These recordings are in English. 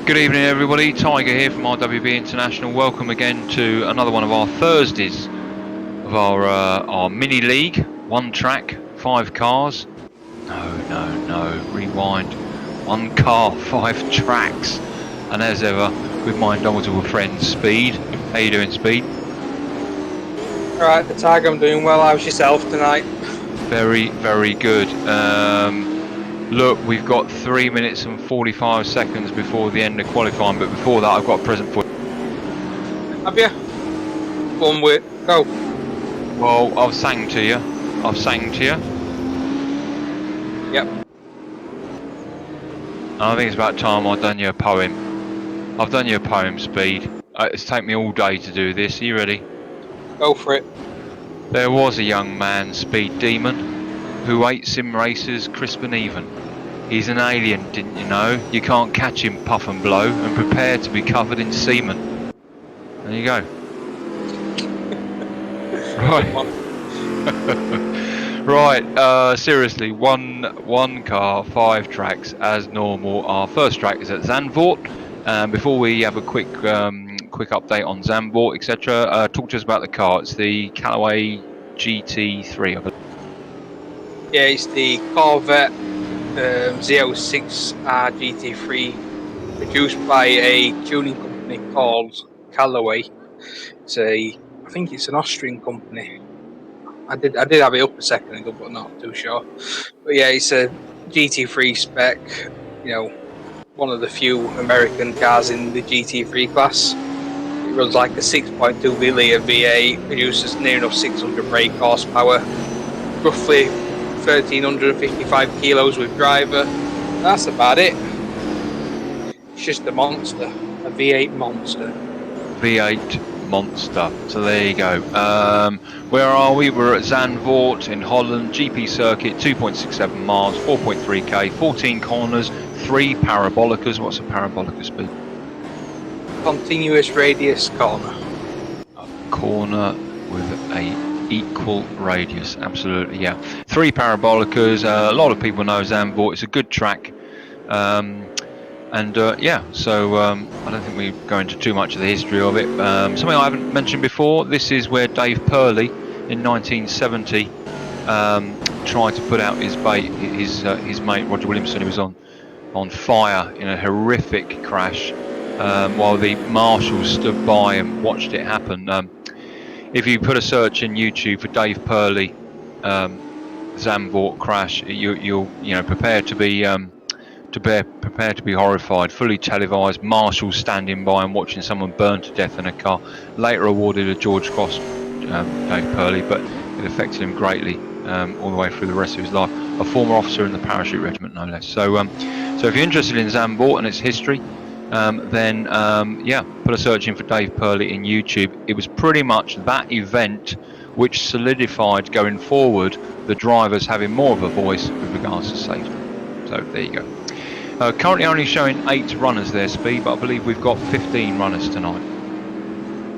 Good evening, everybody. Tiger here from RWB International. Welcome again to another one of our Thursdays of our mini league. One track, 5 cars. No. Rewind. 1 car, 5 tracks. And as ever, with my indomitable friend Speed. How you doing, Speed? Alright, the Tiger, I'm doing well. How's yourself tonight? Very, very good. Look, we've got 3 minutes and 45 seconds before the end of qualifying, but before that, I've got a present for you. Have you? One way, go. Well, I've sang to you. Yep. I think it's about time I've done you a poem. I've done you a poem, Speed. It's taken me all day to do this. Are you ready? Go for it. There was a young man, Speed Demon, who ate sim races crisp and even. He's an alien, didn't you know? You can't catch him, puff and blow, and prepare to be covered in semen. There you go. Right, seriously, one car, 5 tracks as normal. Our first track is at Zandvoort. Before we have a quick update on Zandvoort, etc., talk to us about the car. It's the Callaway GT3, I believe. Yeah, it's the Corvette Z06R GT3, produced by a tuning company called Callaway. I think it's an Austrian company. I did have it up a second ago, but not too sure. But yeah, it's a GT3 spec. You know, one of the few American cars in the GT3 class. It runs like a 6.2 litre V8, produces near enough 600 brake horsepower, roughly 1,355 kilos with driver. That's about it. It's just a monster, a V8 monster. V8 monster. So there you go. Where are we? We're at Zandvoort in Holland, GP circuit, 2.67 miles, 4.3k, 14 corners, 3 parabolicas. What's a parabolica, Speed? Continuous radius corner. A corner with a equal radius. Absolutely, yeah. 3 parabolicas. A lot of people know Zandvoort. It's a good track. So I don't think we go into too much of the history of it. Something I haven't mentioned before, this is where Dave Purley in 1970 tried to put out his mate Roger Williamson, who was on fire in a horrific crash, while the marshals stood by and watched it happen. If you put a search in YouTube for Dave Purley Zandvoort crash, you'll prepare to be horrified. Fully televised, marshals standing by and watching someone burn to death in a car. Later awarded a George Cross, Dave Purley, but it affected him greatly all the way through the rest of his life. A former officer in the parachute regiment, no less. So if you're interested in Zandvoort and its history, then put a search in for Dave Purley in YouTube. It was pretty much that event which solidified going forward the drivers having more of a voice with regards to safety. So there you go. Currently only showing 8 runners there, Speed, but I believe we've got 15 runners tonight.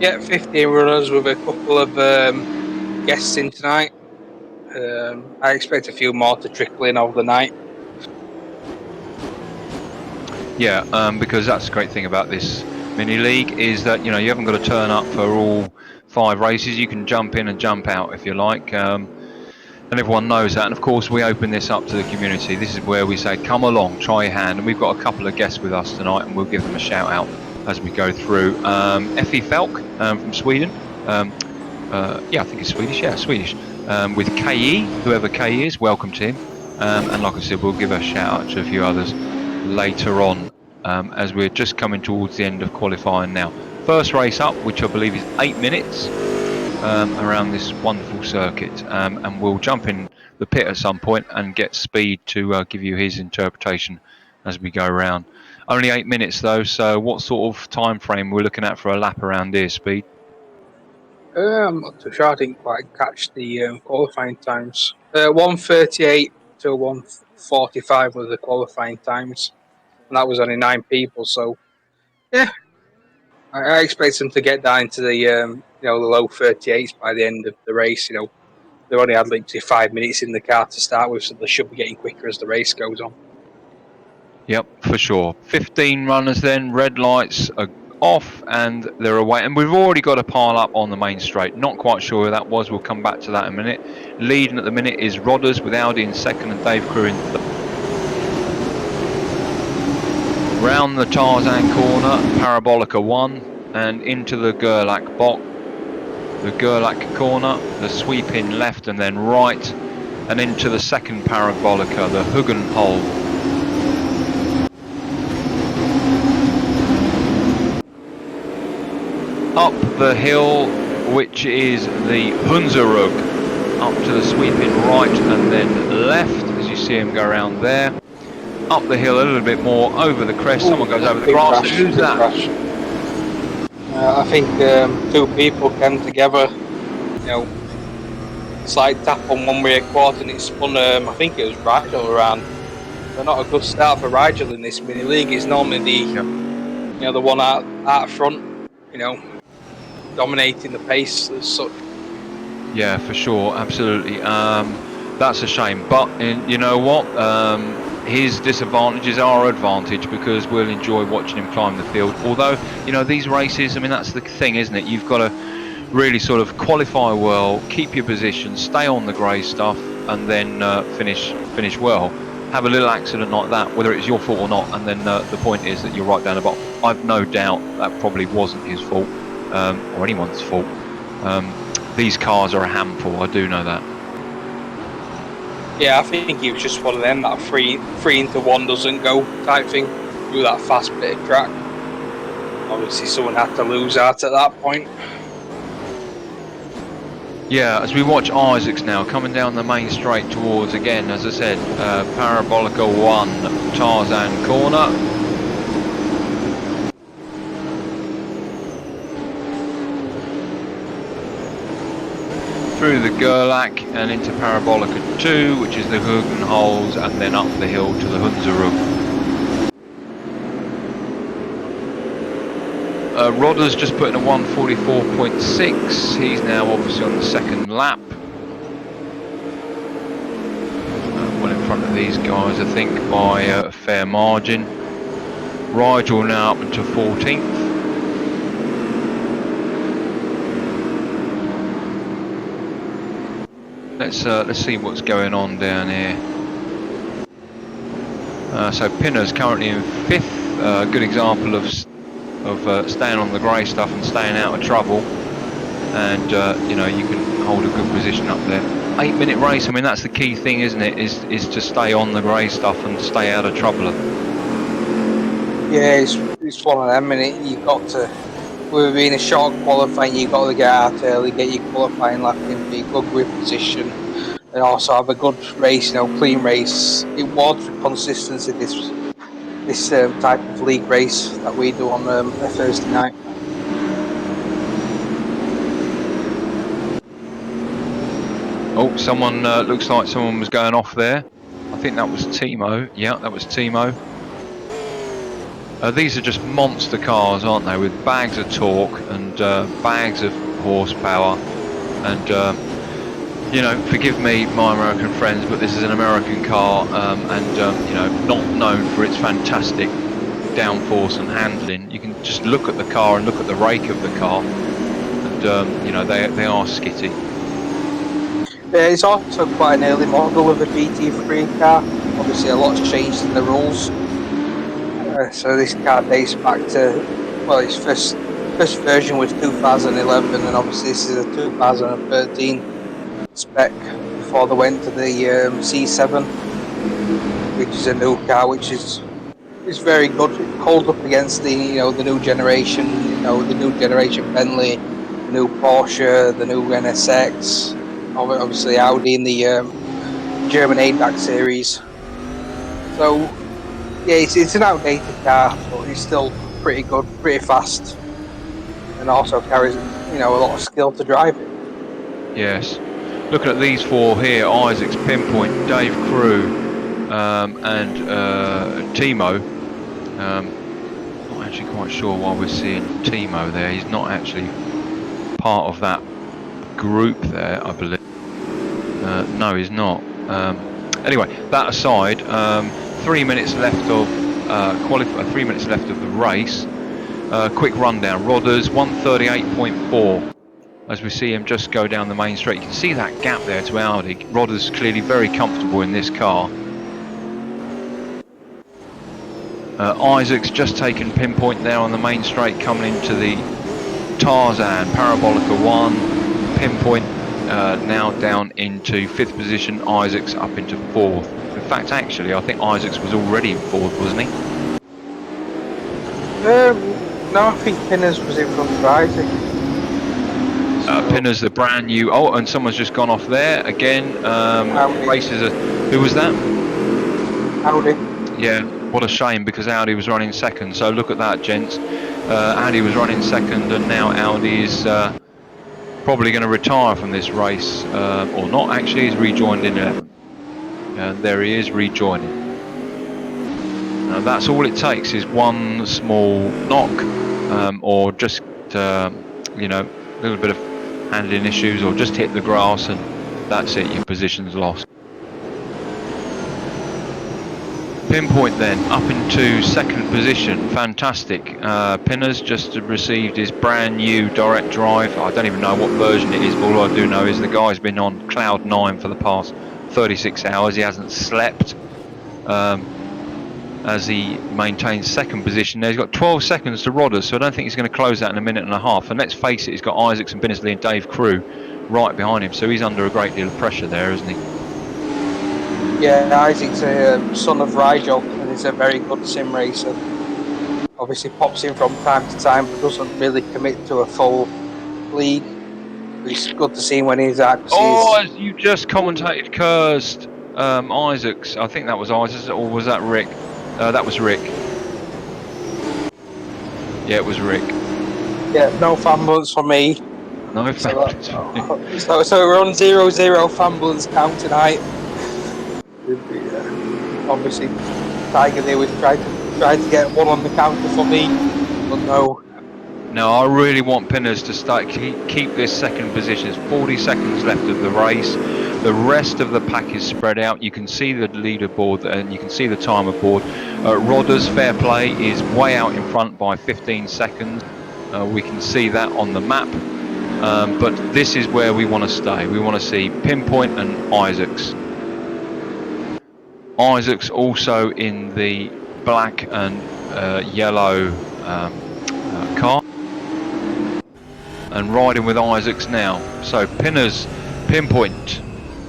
Yeah, 15 runners with a couple of guests in tonight. I expect a few more to trickle in over the night. Yeah, because that's the great thing about this mini league is that you haven't got to turn up for all 5 races. You can jump in and jump out if you like. And everyone knows that. And of course, we open this up to the community. This is where we say, come along, try your hand. And we've got a couple of guests with us tonight, and we'll give them a shout out as we go through. Effie Falk from Sweden. I think it's Swedish. Yeah, Swedish. With KE, whoever KE is, welcome to him. And like I said, we'll give a shout out to a few others later on as we're just coming towards the end of qualifying now. First race up, which I believe is 8 minutes. Around this wonderful circuit, and we'll jump in the pit at some point and get Speed to give you his interpretation as we go around. Only 8 minutes though, so what sort of time frame we're looking at for a lap around here, Speed? I'm not too sure. I didn't quite catch the qualifying times. 1:38 to 1:45 were the qualifying times, and that was only 9 people. So yeah, I expect them to get down into the the low 38s by the end of the race. They've only had literally 5 minutes in the car to start with, so they should be getting quicker as the race goes on. Yep, for sure. 15 runners then, red lights are off and they're away. And we've already got a pile up on the main straight. Not quite sure who that was. We'll come back to that in a minute. Leading at the minute is Rodders with Audi in second and Dave Crew in third. Round the Tarzan corner, Parabolica 1 and into the Gerlach box. The Gerlach corner, the sweep in left and then right and into the second Parabolica, the Huggenholm. Up the hill, which is the Hunzerug, up to the sweeping right and then left, as you see him go around there. Up the hill a little bit more, over the crest, someone goes over the grass. Crash, Who's that? Crash. I think two people came together, slight tap on one rear quad and it spun, I think it was Rigel around. So not a good start for Rigel in this mini league. It's normally the one out front, dominating the pace as such. Yeah, for sure, absolutely. That's a shame, but you know what? His disadvantages are our advantage because we'll enjoy watching him climb the field. Although, these races, I mean, that's the thing, isn't it? You've got to really sort of qualify well, keep your position, stay on the grey stuff, and then finish well. Have a little accident like that, whether it's your fault or not, and then the point is that you're right down the bottom. I've no doubt that probably wasn't his fault or anyone's fault. These cars are a handful, I do know that. Yeah, I think he was just one of them that 3 into 1 doesn't go type thing through that fast bit of track. Obviously someone had to lose out at that point. Yeah, as we watch Isaacs now coming down the main straight towards, again, as I said, Parabolica 1, Tarzan corner. Through the Gerlach and into Parabolica 2, which is the Hugenholz, and then up the hill to the Hunzerug. Rodder's just put in a 1:44.6. He's now obviously on the second lap. Well in front of these guys, I think, by a fair margin. Rigel now up into 14th. Let's see what's going on down here. So Pinner's currently in 5th. Good example of staying on the grey stuff and staying out of trouble, and you can hold a good position up there. 8-minute race, I mean, that's the key thing, isn't it, is to stay on the grey stuff and stay out of trouble. Yeah, it's one of them, and you've got to, with being a short qualifying, you've got to get out early, get your qualifying lap in, be a good grip position, and also have a good race, clean race. It was consistency this type of league race that we do on a Thursday night. Oh, someone looks like someone was going off there. I think that was Timo. Yeah, that was Timo. These are just monster cars, aren't they, with bags of torque and bags of horsepower. And forgive me, my American friends, but this is an American car, and not known for its fantastic downforce and handling. You can just look at the car and look at the rake of the car, and they are skitty. Yeah, it's also quite an early model of a GT3 car. Obviously, a lot's changed in the rules. So this car dates back to, its first version was 2011, and obviously this is a 2013 spec before they went to the C7, which is a new car, which is very good. It holds up against the the new generation, the new generation Bentley, the new Porsche, the new NSX, obviously Audi in the German ADAC series. So yeah, it's an outdated car, but it's still pretty good, pretty fast, and also carries a lot of skill to drive it. Yes. Looking at these four here, Isaac's Pinpoint, Dave Crew, and Timo. Not actually quite sure why we're seeing Timo there. He's not actually part of that group there, I believe. No, he's not. Anyway, that aside, 3 minutes left of 3 minutes left of the race. Quick rundown. Rodders 1:38.4. As we see him just go down the main straight, you can see that gap there to Audi. Rodders clearly very comfortable in this car. Isaac's just taken Pinpoint there on the main straight, coming into the Tarzan Parabolica 1. Pinpoint now down into 5th position. Isaac's up into 4th. In fact, actually, I think Isaac's was already in 4th, wasn't he? No, I think Pinners was in front of Isaac. Pinners, the brand new. Oh, and someone's just gone off there again. Races. Who was that? Audi. Yeah, what a shame, because Audi was running second. So look at that, gents. Audi was running second, and now Audi is probably going to retire from this race, or not. Actually, he's rejoined in 11th, and there he is rejoining. That's all it takes is one small knock, or just you know, a little bit of handling issues, or just hit the grass, and that's it. Your position's lost. Pinpoint then up into 2nd position. Fantastic. Pinners just received his brand new direct drive. I don't even know what version it is, but all I do know is the guy's been on cloud 9 for the past 36 hours. He hasn't slept, as he maintains 2nd position. Now he's got 12 seconds to Rodders, so I don't think he's going to close that in a minute and a half. And let's face it, he's got Isaacs and Binnersley and Dave Crew right behind him, so he's under a great deal of pressure there, isn't he? Yeah, Isaac's a son of Rigel, and he's a very good sim racer. Obviously pops in from time to time, but doesn't really commit to a full league. It's good to see him when he's at. Oh, as you just commentated, cursed Isaacs. I think that was Isaacs, or was that Rick? That was Rick. Yeah, it was Rick. Yeah, no fan balance for me. No fan balance. So we're on 0-0 fan balance count tonight. Obviously, Tiger there was trying to get one on the counter for me, but no. No, I really want Pinners to keep this 2nd position. There's 40 seconds left of the race. The rest of the pack is spread out. You can see the leaderboard and you can see the time aboard. Rodders, fair play, is way out in front by 15 seconds. We can see that on the map. But this is where we want to stay. We want to see Pinpoint and Isaacs. Isaacs also in the black and yellow car, and riding with Isaacs now. So Pinners, Pinpoint,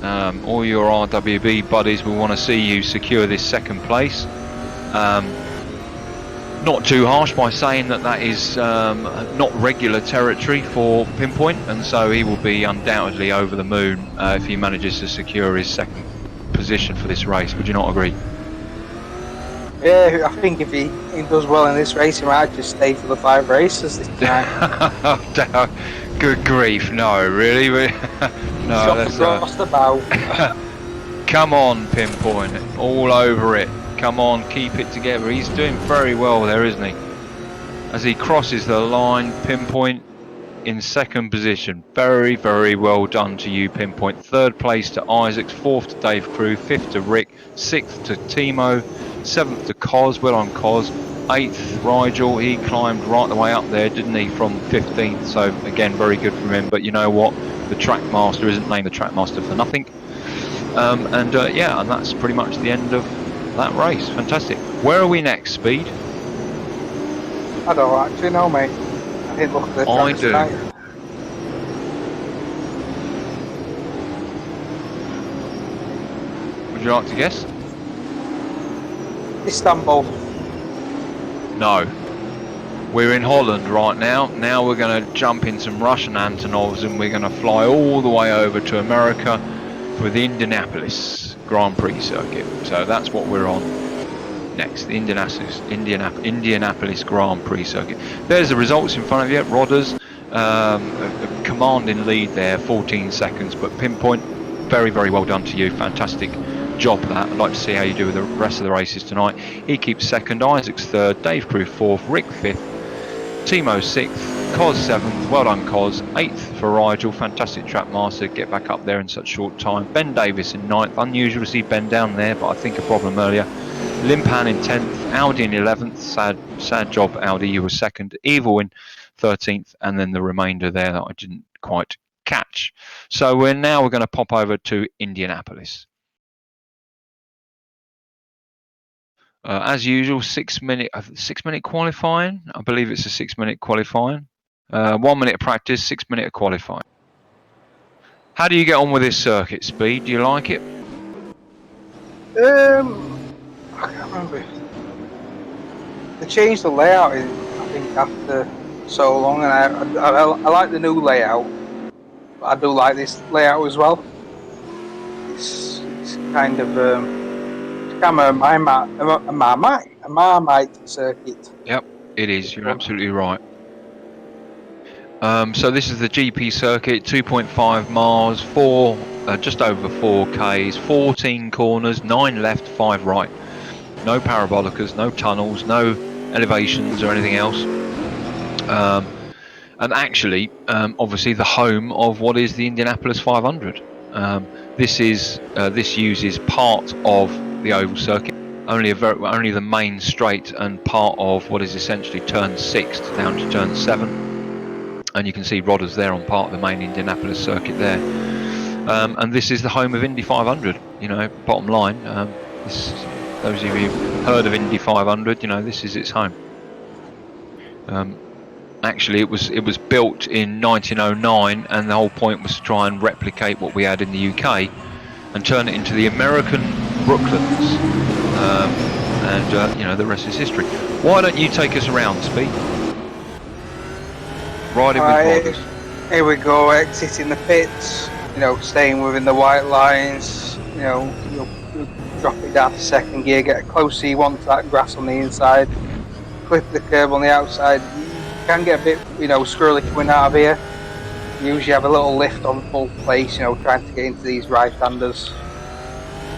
all your RWB buddies, we want to see you secure this 2nd place. Not too harsh by saying that is not regular territory for Pinpoint, and so he will be undoubtedly over the moon if he manages to secure his 2nd position for this race. Would you not agree? Yeah, I think if he does well in this race, he might just stay for the 5 races this time. Good grief, no, really? No, that's across the bow. Come on, Pinpoint, all over it. Come on, keep it together. He's doing very well there, isn't he? As he crosses the line, Pinpoint in 2nd position. Very, very well done to you, Pinpoint. 3rd place to Isaacs, 4th to Dave Crew, 5th to Rick, 6th to Timo, 7th to Cos. Well on Cos. 8th Rigel, he climbed right the way up there, didn't he, from 15th. So again, very good from him. But you know what? The track master isn't named the track master for nothing. Yeah, and that's pretty much the end of that race. Fantastic. Where are we next, Speed? I don't actually know, mate. I didn't look at the tracks tonight. Would you like to guess? Istanbul. No. We're in Holland right now. Now we're going to jump in some Russian Antonovs and we're going to fly all the way over to America for the Indianapolis Grand Prix circuit. So that's what we're on next, the Indianapolis Grand Prix circuit. There's the results in front of you. Rodders, a commanding lead there, 14 seconds, but Pinpoint, very, very well done to you. Fantastic job that. I'd like to see how you do with the rest of the races tonight. He keeps 2nd, Isaac's 3rd, Dave Crew 4th, Rick 5th, Timo 6th, Cos 7th, well done Cos, 8th for Rigel, fantastic track master, get back up there in such short time. Ben Davis in 9th, unusual to see Ben down there, but I think a problem earlier. Limpan in 10th, Audi in 11th. Sad job, Audi. You were second. Evil in 13th, and then the remainder there that I didn't quite catch. So we're going to pop over to Indianapolis. As usual, 6 minute qualifying. I believe it's a 6 minute qualifying. 1 minute of practice, 6 minute of qualifying. How do you get on with this circuit, Speed? Do you like it? I can't remember. They changed the layout, I think, after so long, and I like the new layout. But I do like this layout as well. It's kind of it's kind of a Marmite circuit. Yep, it is. You're absolutely right. So this is the GP circuit, 2.5 miles, just over 4 Ks, 14 corners, 9 left, 5 right. No parabolicas, no tunnels, no elevations or anything else. And actually, obviously, the home of what is the Indianapolis 500. This uses part of the oval circuit, only the main straight and part of what is essentially turn 6 down to turn 7. And you can see Rodders there on part of the main Indianapolis circuit there. And this is the home of Indy 500. You know, bottom line. Those of you who've heard of Indy 500, you know, this is its home. Actually, it was built in 1909, and the whole point was to try and replicate what we had in the UK and turn it into the American Brooklands. And you know, the rest is history. Why don't you take us around, Speed? Riding with Rodders. Here we go, exiting the pits, you know, staying within the white lines, you know, you'll drop it down to second gear, get close so you want that grass on the inside, clip the curb on the outside. You can get a bit, you know, squirrely coming out of here. You usually have a little lift on full place, you know, trying to get into these right-handers.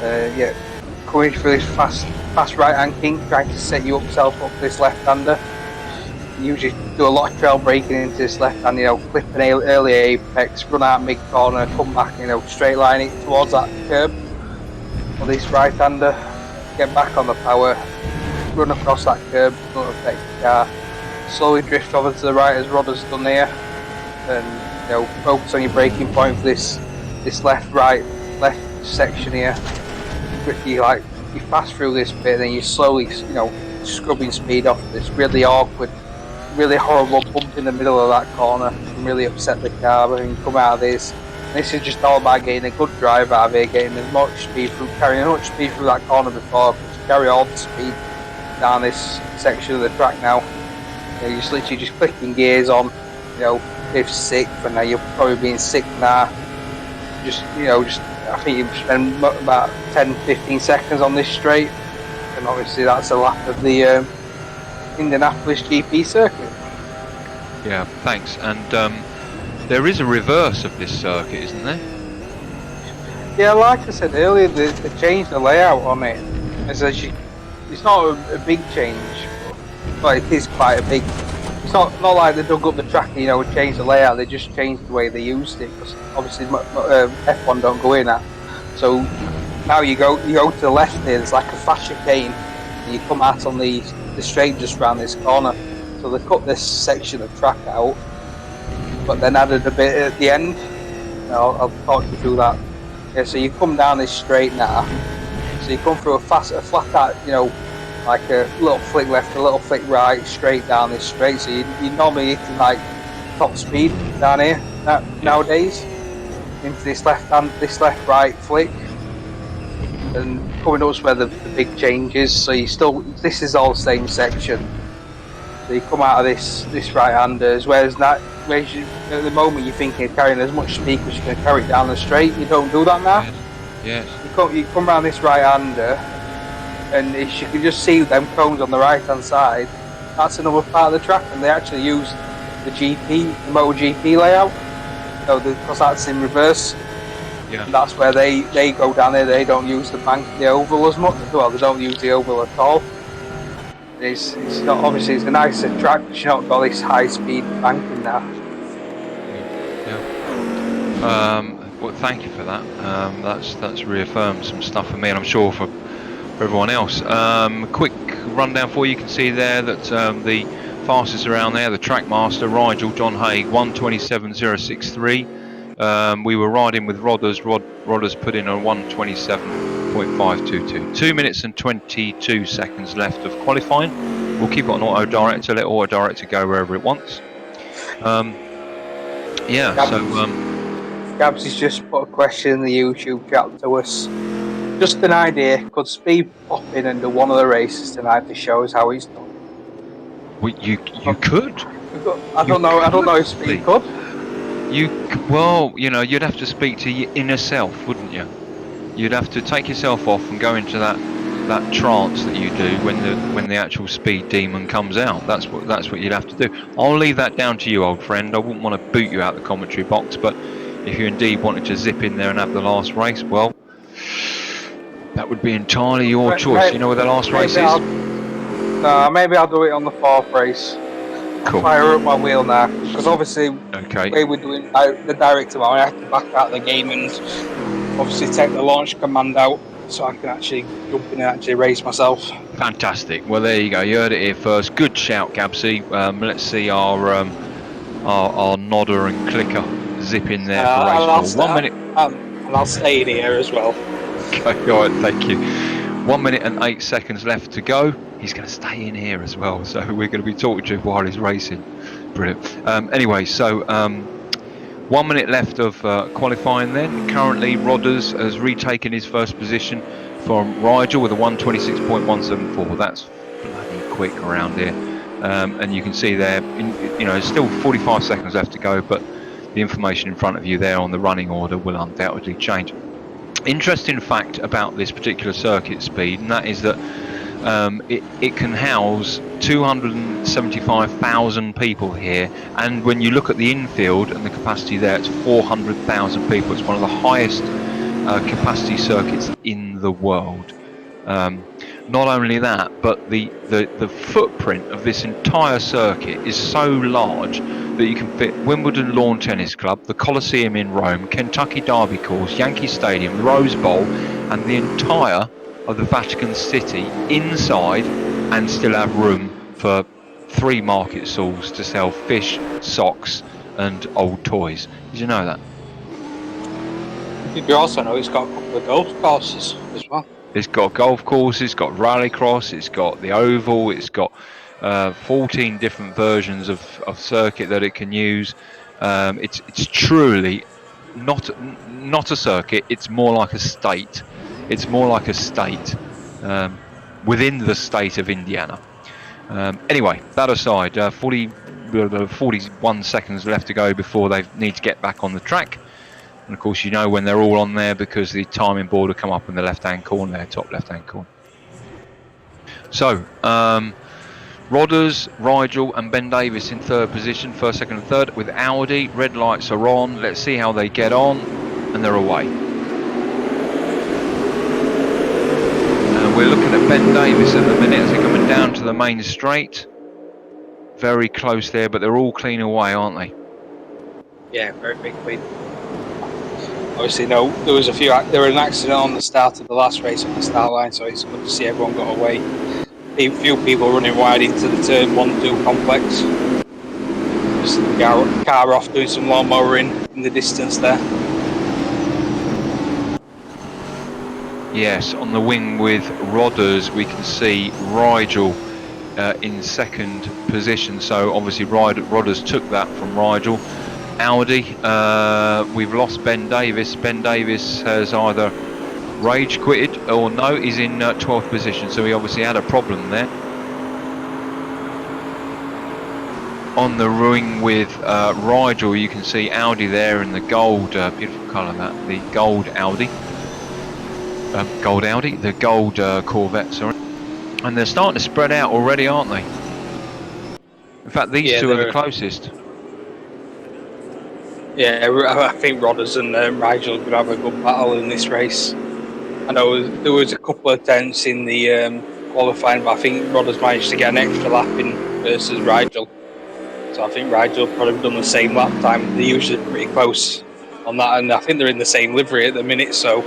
Yeah, going through this fast right-hand kink, trying to set yourself up for this left-hander. Usually do a lot of trail braking into this left hand, you know, clip an early apex, run out mid corner, come back, you know, straight line it towards that curb. Or this right hander, get back on the power, run across that curb, don't affect the car, slowly drift over to the right as Rodder's done here, and you know, focus on your braking point for this left section here. You fast through this bit, then you slowly, you know, scrubbing speed off this really awkward, really horrible bump in the middle of that corner can really upset the car and come out of this. This is just all about getting a good drive out of here, getting as much speed through, carrying as much speed through that corner before, to carry all the speed down this section of the track now. You know, you're just literally just clicking gears on, you know, 5th, 6th, and now you're probably being 6th now. Just, you know, I think you spend about 10-15 seconds on this straight, and obviously that's a lap of the Indianapolis GP circuit. Yeah, thanks. And there is a reverse of this circuit, isn't there? Yeah, like I said earlier, they changed the layout on it. It's not a big change, but it is quite a big. It's not like they dug up the track, you know, and changed the layout. They just changed the way they used it. Because obviously, F1 don't go in that. So now you go to the left here. There's like a fast chicane, and you come out on the straight just around this corner. So they cut this section of track out, but then added a bit at the end. I'll talk you through that. Yeah, so you come down this straight now. So you come through a flat out, you know, like a little flick left, a little flick right, straight down this straight. So you normally hitting like top speed down here nowadays into this left right flick. And coming up is where the big change is. So this is all the same section. So you come out of this right-handers, whereas at the moment you're thinking of carrying as much speed as you can carry it down the straight. You don't do that now. Yes. You come around this right-hander, and as you can just see them cones on the right-hand side, that's another part of the track, and they actually use the MotoGP layout, because that's in reverse. Yeah. And that's where they go down there. They don't use the oval as much. Well, they don't use the oval at all. It's not, obviously it's a nicer track, but you've not got this high speed banking now. Yeah. Well, thank you for that. That's reaffirmed some stuff for me, and I'm sure for for everyone else. Quick rundown for you. You can see there that the fastest around there, the track master, Rigel John Haig, 1:27.063. We were riding with Rodders. Rodders put in a 1:27.522. 2 minutes and 22 seconds left of qualifying. We'll keep it on auto director, let auto director go wherever it wants. Yeah, Gabs has just put a question in the YouTube chat to us. Just an idea, could Speed pop in and do one of the races tonight to show us how he's done? you could. I don't know if Speed could. Well, you'd have to speak to your inner self, wouldn't you? You'd have to take yourself off and go into that trance that you do when the actual speed demon comes out. That's what you'd have to do. I'll leave that down to you, old friend. I wouldn't want to boot you out the commentary box, but if you indeed wanted to zip in there and have the last race, well, that would be entirely your choice. You know where the last race is? Maybe I'll do it on the 4th race. Cool. Fire up my wheel now, because obviously the way we're doing the direct amount, I have to back out the game and obviously take the launch command out so I can actually jump in and actually race myself. Fantastic. Well, there you go. You heard it here first. Good shout, Gabsy. Let's see our nodder and clicker zip in there for race 4. 1 minute. And I'll stay in here as well. Okay, all right, thank you. 1 minute and 8 seconds left to go. He's going to stay in here as well, so we're going to be talking to him while he's racing. Brilliant. Anyway, so 1 minute left of qualifying then. Currently, Rodders has retaken his first position from Rigel with a 1:26.174. That's bloody quick around here. And you can see there, still 45 seconds left to go, but the information in front of you there on the running order will undoubtedly change. Interesting fact about this particular circuit Speed, and that is that it can house 275,000 people here, and when you look at the infield and the capacity there, it's 400,000 people. It's one of the highest capacity circuits in the world. Not only that, but the footprint of this entire circuit is so large that you can fit Wimbledon Lawn Tennis Club, the Coliseum in Rome, Kentucky Derby Course, Yankee Stadium, the Rose Bowl, and the entire of the Vatican City inside, and still have room for 3 market stalls to sell fish, socks, and old toys. Did you know that? Did you also know it's got a couple of golf courses as well? It's got golf courses, it's got rallycross, it's got the oval, it's got 14 different versions of circuit that it can use. It's truly not a circuit. It's more like a state. It's more like a state within the state of Indiana. Anyway, that aside, 41 seconds left to go before they need to get back on the track. And of course, when they're all on there because the timing board will come up in the left-hand corner there, top left-hand corner. So, Rodders, Rigel and Ben Davis in 3rd position, 1st, 2nd and 3rd with Audi. Red lights are on. Let's see how they get on. And they're away. And we're looking at Ben Davis at the minute as they're coming down to the main straight. Very close there, but they're all clean away, aren't they? Yeah, very big clean. Obviously, no, there was an accident on the start of the last race on the start line, so it's good to see everyone got away. A few people running wide into the turn 1-2 complex. Just the car off doing some lawnmower in the distance there. Yes, on the wing with Rodders, we can see Rigel in 2nd position. So obviously Rodders took that from Rigel. Audi, we've lost Ben Davis. Ben Davis has either rage quitted or no, he's in 12th position, so he obviously had a problem there. On the wing with Rigel, you can see Audi there in the gold, beautiful colour that, the gold Audi. The gold Corvette, sorry. And they're starting to spread out already, aren't they? In fact, these two are the closest. Yeah, I think Rodders and Rigel are going to have a good battle in this race. I know there was a couple of attempts in the qualifying, but I think Rodders managed to get an extra lap in versus Rigel. So I think Rigel probably done the same lap time. They're usually pretty close on that, and I think they're in the same livery at the minute, so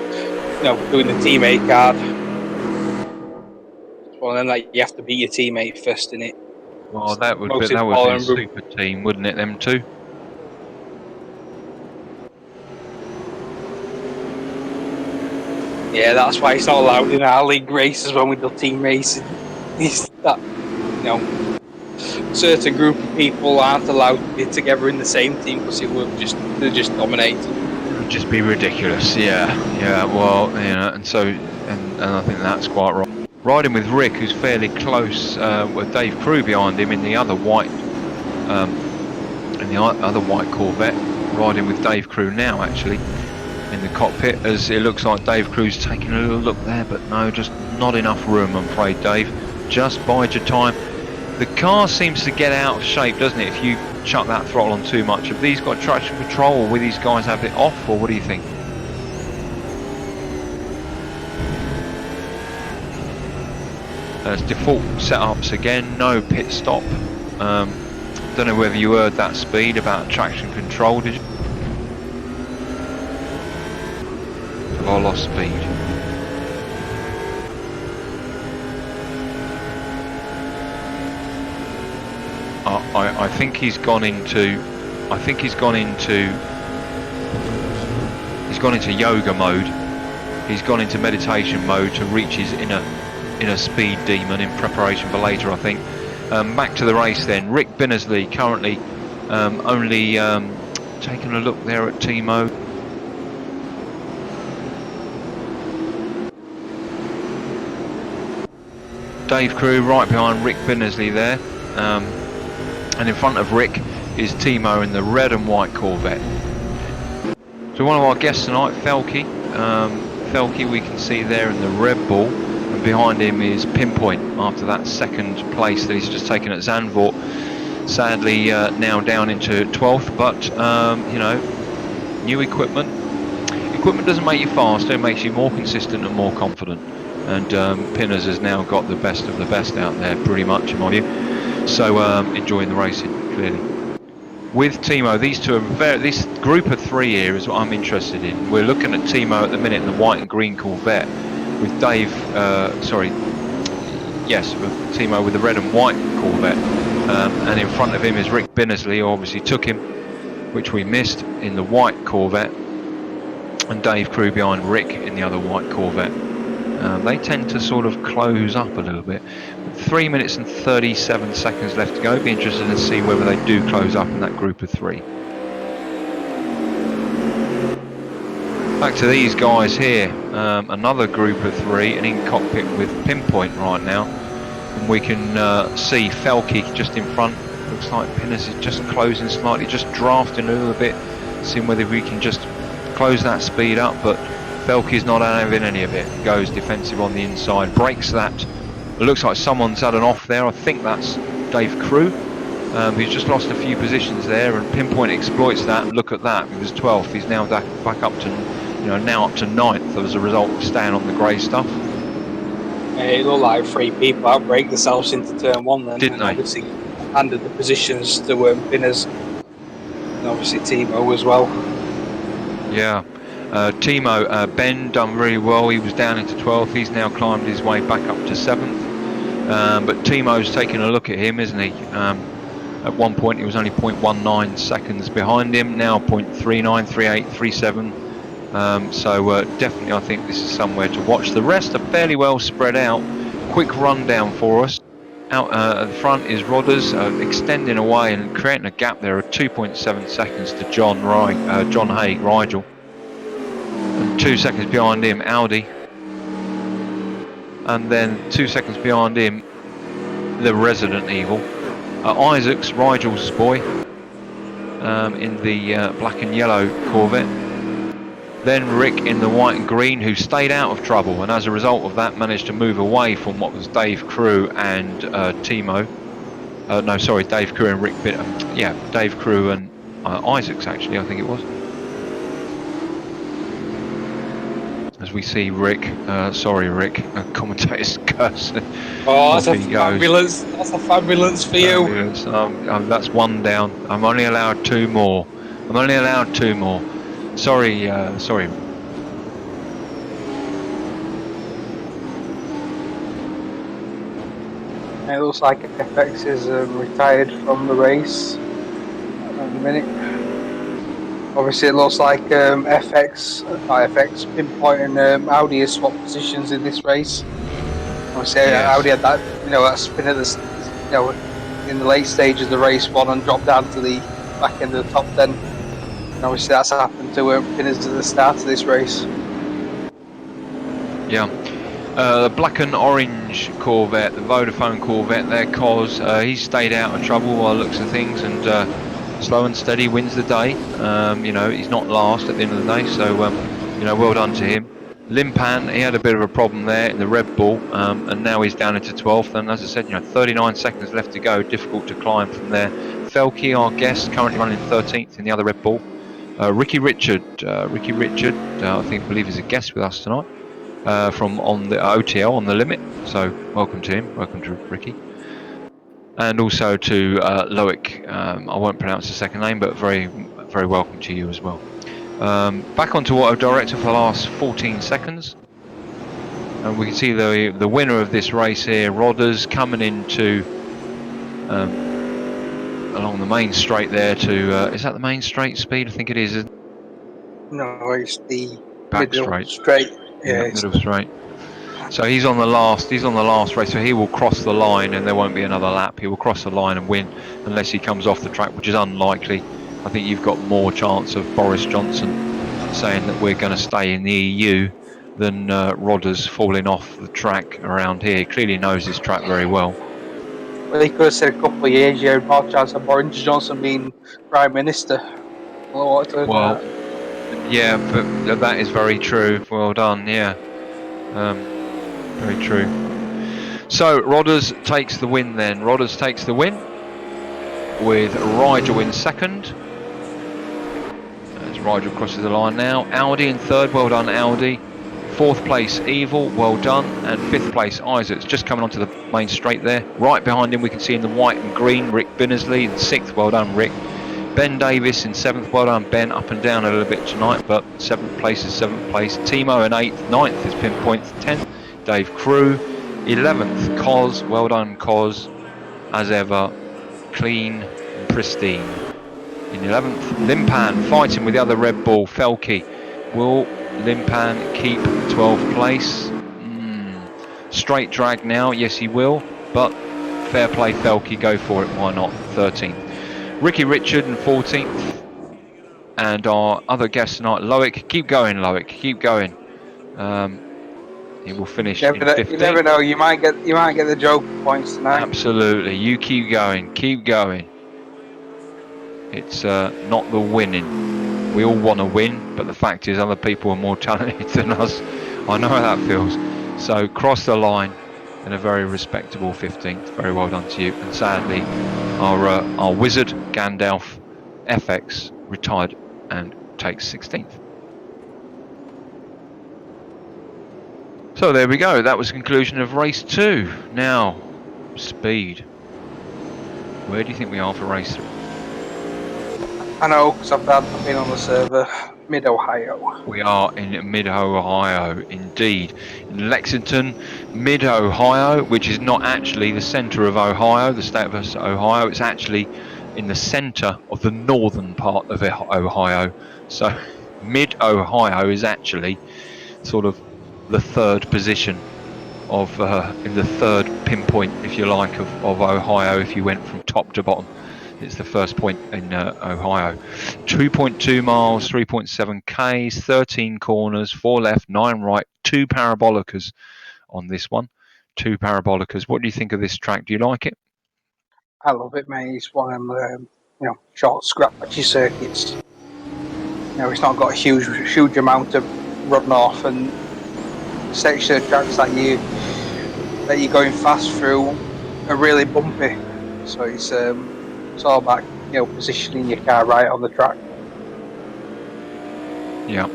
doing the teammate card. Well, then like, you have to beat your teammate first in it. Well, that would be Most a important. super team, wouldn't it? Them two. Yeah, that's why it's not allowed in our league races when we do team racing. Is that, certain group of people aren't allowed to be together in the same team because they're just dominating. It would just be ridiculous. Yeah, yeah. Well, and I think that's quite right. Riding with Rick, who's fairly close with Dave Crew behind him in the other white Corvette. Riding with Dave Crew now, actually, in the cockpit, as it looks like Dave Crew's taking a little look there, but no, just not enough room, I'm afraid, Dave. Just bide your time. The car seems to get out of shape, doesn't it, if you chuck that throttle on too much? Have these got traction control, or will these guys have it off, or what do you think? There's default setups again, no pit stop. Don't know whether you heard that speed about traction control, did you? Have I lost speed? I think he's gone into. He's gone into yoga mode. He's gone into meditation mode to reach his inner speed demon in preparation for later, I think. Back to the race then. Rick Binnersley currently only taking a look there at Timo. Dave Crew right behind Rick Binnersley there. And in front of Rick is Timo in the red and white Corvette. So one of our guests tonight, Felke. Felke we can see there in the Red Bull, and behind him is Pinpoint after that second place that he's just taken at Zandvoort. Sadly now down into 12th, but new equipment. Equipment doesn't make you faster, it makes you more consistent and more confident. And Pinners has now got the best of the best out there, pretty much in my view. So enjoying the racing, clearly. With Timo, these two are this group of three here is what I'm interested in. We're looking at Timo at the minute in the white and green Corvette, with Dave, with Timo with the red and white Corvette, and in front of him is Rick Binnersley, who obviously took him, which we missed, in the white Corvette, and Dave Crew behind Rick in the other white Corvette. They tend to sort of close up a little bit. 3 minutes and 37 seconds left to go. Be interested to see whether they do close up in that group of three. Back to these guys here. Another group of three, and in cockpit with Pinpoint right now. And we can see Felke just in front. Looks like Pinners is just closing slightly, just drafting a little bit, seeing whether we can just close that speed up, but Felke's not having any of it. Goes defensive on the inside, breaks that. It looks like someone's had an off there. I think that's Dave Crew, who's just lost a few positions there, and Pinpoint exploits that. Look at that, he was 12th, he's now back up to, now up to 9th as a result of staying on the grey stuff. It looked like three people outbreak themselves into turn one then. Didn't they? Obviously handed the positions to Pinners, and obviously Timo as well. Yeah. Timo, Ben done really well. He was down into 12th. He's now climbed his way back up to 7th. But Timo's taking a look at him, isn't he? At one point he was only 0.19 seconds behind him. Now 0.39, 38, 37. So definitely I think this is somewhere to watch. The rest are fairly well spread out. Quick rundown for us. Out at the front is Rodders, extending away and creating a gap there of 2.7 seconds to John Haig, Rigel. And 2 seconds behind him, Audi. And then 2 seconds behind him, the Resident Evil. Isaacs, Rigel's boy, in the black and yellow Corvette. Then Rick in the white and green, who stayed out of trouble, and as a result of that managed to move away from what was Dave Crew and Timo. Dave Crew and Rick Dave Crew and Isaacs, actually, I think it was. As we see Rick, commentator's curse. Oh, that's a fabulous! That's a fabulous for you. That's one down. I'm only allowed two more. Sorry. It looks like FX is retired from the race at the minute. Obviously, it looks like FX Pinpoint and Audi has swapped positions in this race. Obviously, Yes. Audi had that spin at the in the late stages of the race one and dropped down to the back end of the top 10. And obviously, that's happened to Pinners at the start of this race. Yeah. The black and orange Corvette, the Vodafone Corvette there, Cos, he's stayed out of trouble by the looks of things, and slow and steady wins the day. He's not last at the end of the day, so well done to him. Limpan, he had a bit of a problem there in the Red Bull, and now he's down into 12th. And as I said, 39 seconds left to go, difficult to climb from there. Felke, our guest, currently running 13th in the other Red Bull. Ricky Richard, I believe is a guest with us tonight. From on the OTL on the limit, so welcome to him, welcome to Ricky, and also to Loic. I won't pronounce the second name, but very, very welcome to you as well. Back onto Auto Director for the last 14 seconds, and we can see the winner of this race here, Rodders, coming into along the main straight there to is that the main straight speed? I think it is. No, it's the Back middle straight. Yeah, middle straight. So he's on the last race, so he will cross the line and there won't be another lap. He will cross the line and win unless he comes off the track, which is unlikely. I think you've got more chance of Boris Johnson saying that we're going to stay in the EU than Rodders falling off the track around here. He clearly knows this track very well. Well, he could have said a couple of years you had more chance of Boris Johnson being Prime Minister. Well, yeah, but that is very true. Well done, yeah. Very true. So Rodders takes the win then. Rodders takes the win with Rigel in second. As Rigel crosses the line now. Audi in third, well done Audi. Fourth place Evil, well done. And fifth place Isaac's just coming onto the main straight there. Right behind him we can see in the white and green Rick Binnersley in sixth, well done Rick. Ben Davis in seventh, well done Ben, up and down a little bit tonight, but seventh place is seventh place. Timo in eighth, ninth is Pinpoint, 10th Dave Crew, 11th Cos, well done Cos, as ever, clean and pristine. In 11th, Limpan fighting with the other Red Bull, Felke. Will Limpan keep 12th place? Straight drag now, yes he will, but fair play Felke, go for it, why not, 13th. Ricky Richard in 14th, and our other guest tonight, Loic. Keep going, Loic. Keep going. He will finish in 15th. You never know. You might get the joke points tonight. Absolutely. You keep going. Keep going. It's not the winning. We all want to win, but the fact is, other people are more talented than us. I know how that feels. So cross the line in a very respectable 15th. Very well done to you. And sadly, our wizard Gandalf FX retired and takes 16th. So there we go. That was the conclusion of race 2. Now, speed. Where do you think we are for race 3? I know, because I've been on the server. Mid-Ohio. We are in Mid-Ohio, indeed. In Lexington, Mid-Ohio, which is not actually the centre of Ohio, the state of Ohio. It's actually in the centre of the northern part of Ohio. So Mid-Ohio is actually sort of the third position of in the third pinpoint, if you like, of Ohio. If you went from top to bottom, it's the first point in Ohio. 2.2 miles, 3.7 Ks, 13 corners, 4 left, 9 right, 2 parabolicas on this one. 2 parabolicas. What do you think of this track? Do you like it? I love it, mate. It's one of them, short, scratchy circuits. It's not got a huge amount of runoff, and section of tracks that you're going fast through are really bumpy. So it's all about positioning your car right on the track. Yeah.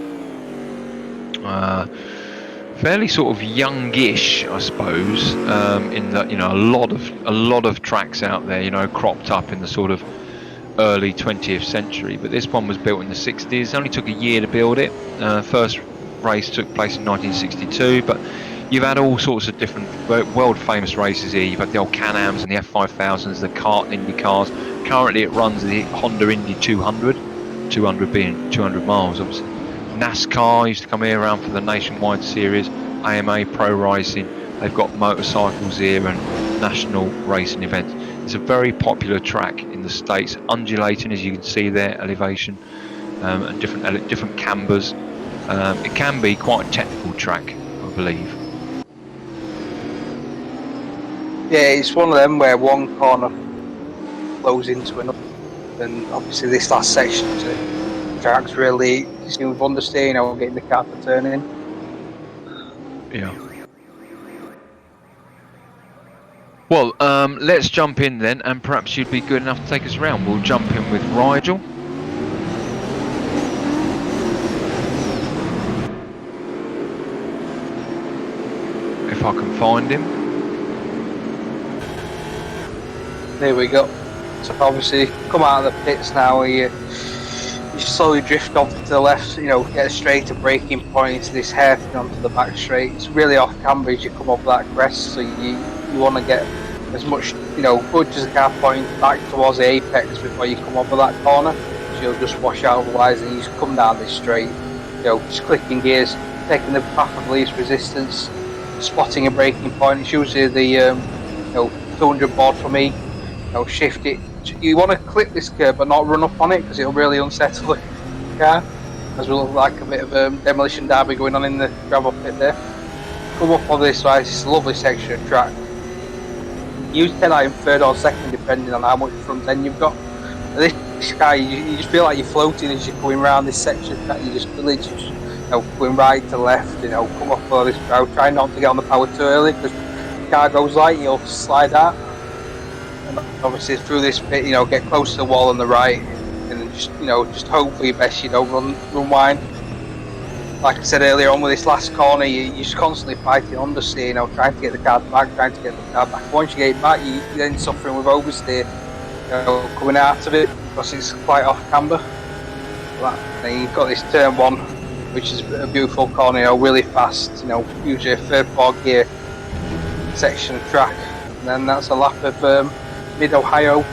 Fairly sort of youngish, I suppose. In that a lot of tracks out there, cropped up in the sort of early 20th century. But this one was built in the 60s. It only took a year to build it. First race took place in 1962, but you've had all sorts of different world famous races here. You've had the old Can-Ams and the F5000s, the kart Indy cars. Currently it runs the Honda Indy 200, 200 being 200 miles obviously. NASCAR used to come here around for the Nationwide Series, AMA Pro Racing. They've got motorcycles here and national racing events. It's a very popular track in the States, undulating as you can see there, elevation, and different cambers. It can be quite a technical track, I believe. Yeah, it's one of them where one corner flows into another, and obviously this last section the track's really with understeer, getting the car to turn in. Yeah. Well, let's jump in then, and perhaps you'd be good enough to take us around. We'll jump in with Rigel. If I can find him. There we go. So obviously come out of the pits now, you slowly drift off to the left, get a straight, a braking point into this hairpin onto the back straight. It's really off camber as you come up that crest, so you want to get as much, good as the car point back towards the apex before you come over that corner, so you'll just wash out otherwise, and you just come down this straight, just clicking gears, taking the path of least resistance, spotting a braking point. It's usually the 200 board for me. Shift it. You want to clip this curb but not run up on it, because it'll really unsettle the car, as we look like a bit of a demolition derby going on in the gravel pit there. Come up on this side. It's a lovely section of track. Use 10 in third or second depending on how much front end you've got. This car, you just feel like you're floating as you're going around this section of track. You just literally going right to left, come up on this crowd. Try not to get on the power too early, because the car goes light, you'll slide out. And obviously through this pit, get close to the wall on the right, and just hope for your best you don't run wide. Like I said earlier on with this last corner, you're just constantly fighting understeer, trying to get the car back, Once you get it back, you're then suffering with oversteer, coming out of it, because it's quite off camber. Then you've got this turn one, which is a beautiful corner, really fast, usually a third, fourth gear section of track. And then that's a lap of Mid-Ohio.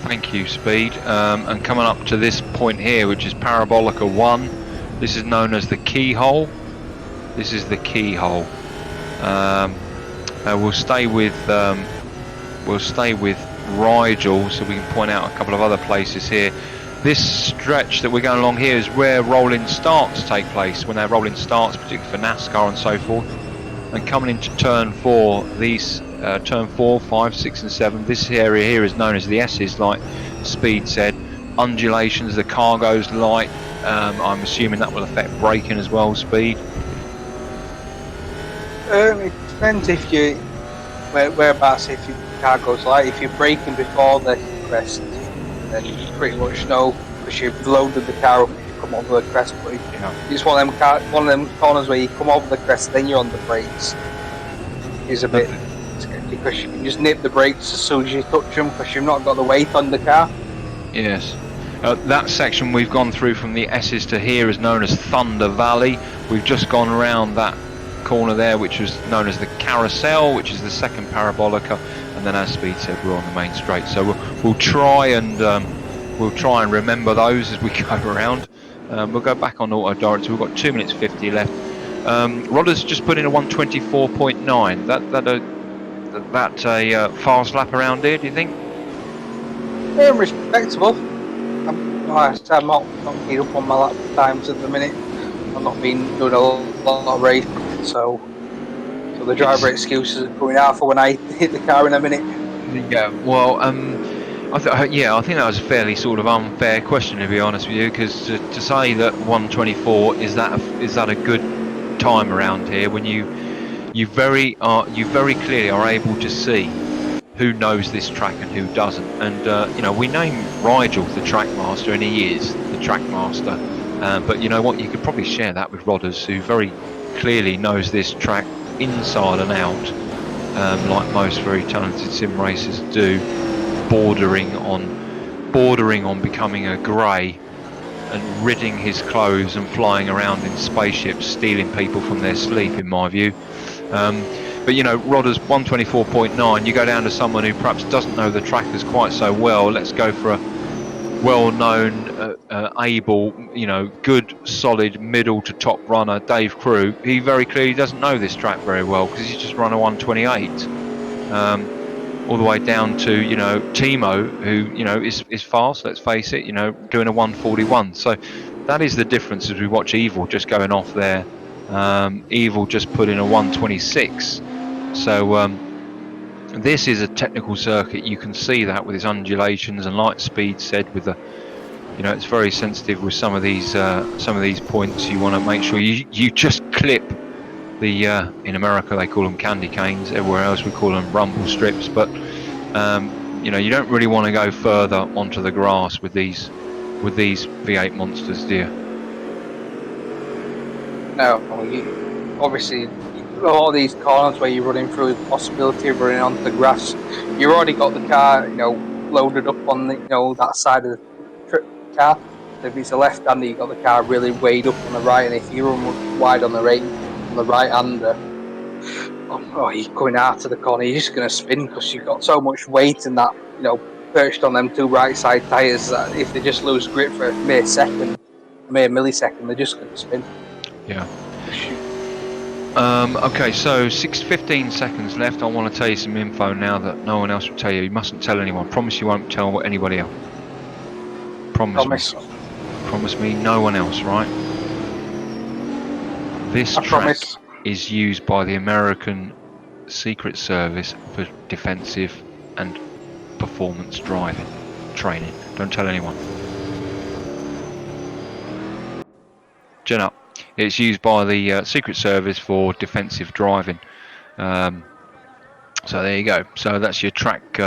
Thank you, Speed. And coming up to this point here, which is Parabolica 1, this is known as the keyhole. This is the keyhole. We'll stay with Rigel, so we can point out a couple of other places here. This stretch that we're going along here is where rolling starts take place, when they're rolling starts, particularly for NASCAR and so forth. And coming into turn 4, these turn 4, 5, 6 and 7, this area here is known as the S's, like Speed said. Undulations, the car goes light. I'm assuming that will affect braking as well, Speed. It depends if you whereabouts. If your car goes light, if you're braking before the crest, then you pretty much know, because you've loaded the car up if you come over the crest. But it's one of them corners where you come over the crest, then you're on the brakes. Is a bit sketchy, because you can just nip the brakes as soon as you touch them, because you've not got the weight on the car. Yes. That section we've gone through from the S's to here is known as Thunder Valley. We've just gone around that corner there, which was known as the Carousel, which is the second Parabolica, and then, as Speed said, we're on the main straight. So we'll try and remember those as we go around. We'll go back on auto direct. We've got 2 minutes 50 left. Rodder's just put in a 124.9. That a fast lap around here, do you think? Respectable. I'm not keen up on my lap times at the minute. I've not been doing a lot of racing, so the driver excuses are coming out for when I hit the car in a minute. Yeah, well, I think that was a fairly sort of unfair question, to be honest with you, because to say that 124 is that a good time around here, when you very clearly are able to see who knows this track and who doesn't. And we name Rigel the track master, and he is the track master. But you know what? You could probably share that with Rodders, who very clearly knows this track inside and out, like most very talented sim racers do, bordering on becoming a grey. and ridding his clothes and flying around in spaceships, stealing people from their sleep, in my view. But you know, Rodder's 124.9. You go down to someone who perhaps doesn't know the trackers quite so well. Let's go for a well-known, able, you know, good, solid middle to top runner, Dave Crew. He very clearly doesn't know this track very well because he's just run a 128. All the way down to, you know, Timo, who, you know, is fast, let's face it, you know, doing a 141. So that is the difference as we watch Evil just going off there. Evil just put in a 126. So this is a technical circuit. You can see that with its undulations, and like Speed said, with the, you know, it's very sensitive with some of these points. You want to make sure you just clip the in America they call them candy canes, everywhere else we call them rumble strips, but you know, you don't really want to go further onto the grass with these V8 monsters, do you? No, obviously all these corners where you're running through the possibility of running onto the grass, you've already got the car, you know, loaded up on the, you know, that side of the car. So if it's a left-hander, you've got the car really weighed up on the right, and if you run wide on the right-hander, you're coming out of the corner, you're just going to spin because you've got so much weight in that, you know, perched on them two right side tyres that if they just lose grip for a mere millisecond, they're just going to spin. Yeah. Okay, so 15 seconds left. I want to tell you some info now that no one else will tell you. You mustn't tell anyone. Promise you won't tell anybody else. Promise me no one else, right? This track is used by the American Secret Service for defensive and performance driving training. Don't tell anyone. Chin up. It's used by the Secret Service for defensive driving. So there you go. So that's your track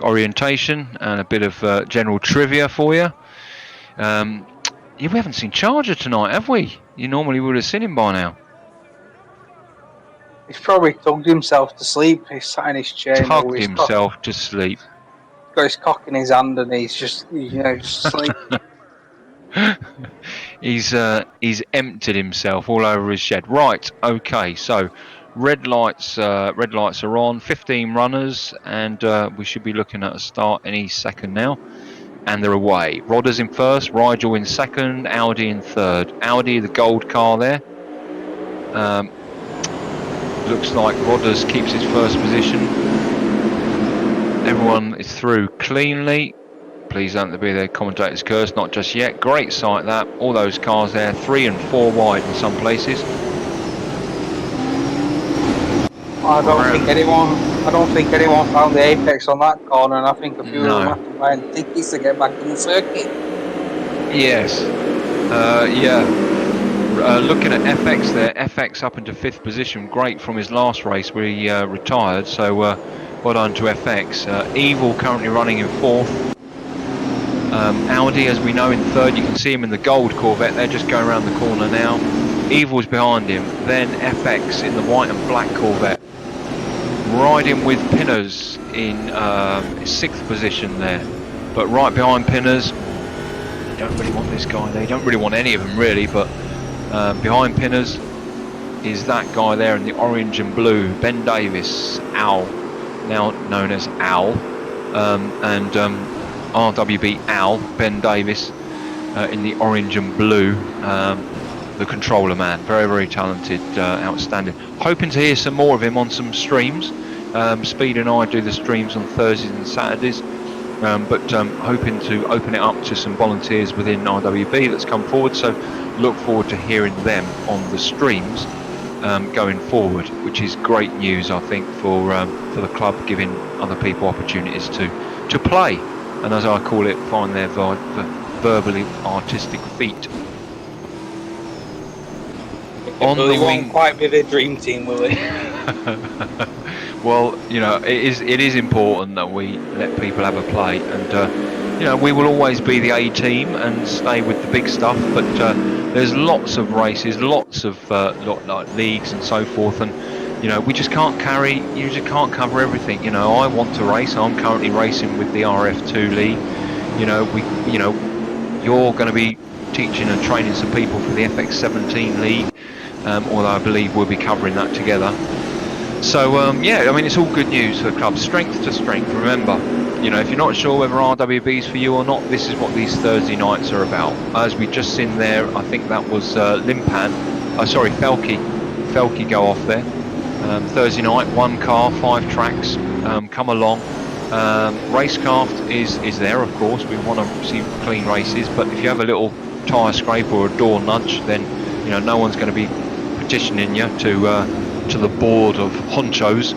orientation and a bit of general trivia for you. We haven't seen Charger tonight, have we? You normally would have seen him by now. He's probably tugged himself to sleep. He's sat in his chair. Tugged himself to sleep. He's got his cock in his hand and he's just, you know, just sleep. He's emptied himself all over his shed. Right, okay, so red lights are on, 15 runners, and we should be looking at a start any second now. And they're away. Rodder's in first, Rigel in second, Audi in third. Audi, the gold car there. Looks like Rodder's keeps his first position. Everyone is through cleanly. Please don't be the commentator's curse, not just yet. Great sight that. All those cars there, 3 and 4 wide in some places. I don't think anyone found the apex on that corner, and I think a few of them have to buy tickets to get back in the circuit. Yes. Looking at FX there, FX up into 5th position, great from his last race where he retired, so well done to FX. Evil currently running in 4th. Audi, as we know, in 3rd. You can see him in the gold Corvette. They're just going around the corner now. Evil's behind him. Then FX in the white and black Corvette. Riding with Pinners in 6th position there. But right behind Pinners, you don't really want this guy there. You don't really want any of them really, but behind Pinners is that guy there in the orange and blue. Ben Davis, Al, now known as Al. And RWB Al, Ben Davis, in the orange and blue, the controller man, very, very talented, outstanding. Hoping to hear some more of him on some streams. Speed and I do the streams on Thursdays and Saturdays, but hoping to open it up to some volunteers within RWB that's come forward, so look forward to hearing them on the streams going forward, which is great news, I think, for the club, giving other people opportunities to play, and as I call it, find their verbally artistic feat. It won't quite be the dream team, will it? Well, you know, it is important that we let people have a play, and you know, we will always be the A team and stay with the big stuff, but there's lots of races, lots of like leagues and so forth, and you know, you just can't cover everything. You know, I want to race. I'm currently racing with the RF2 league. you're going to be teaching and training some people for the FX17 League, although I believe we'll be covering that together. So yeah, I mean, it's all good news for the club. Strength to strength. Remember, if you're not sure whether RWB's for you or not, this is what these Thursday nights are about. As we just seen there, I think that was Felke go off there. Thursday night, 1 car, 5 tracks, come along. Racecraft is there, of course. We want to see clean races, but if you have a little tyre scrape or a door nudge, then no one's going to be petitioning you to the board of honchos.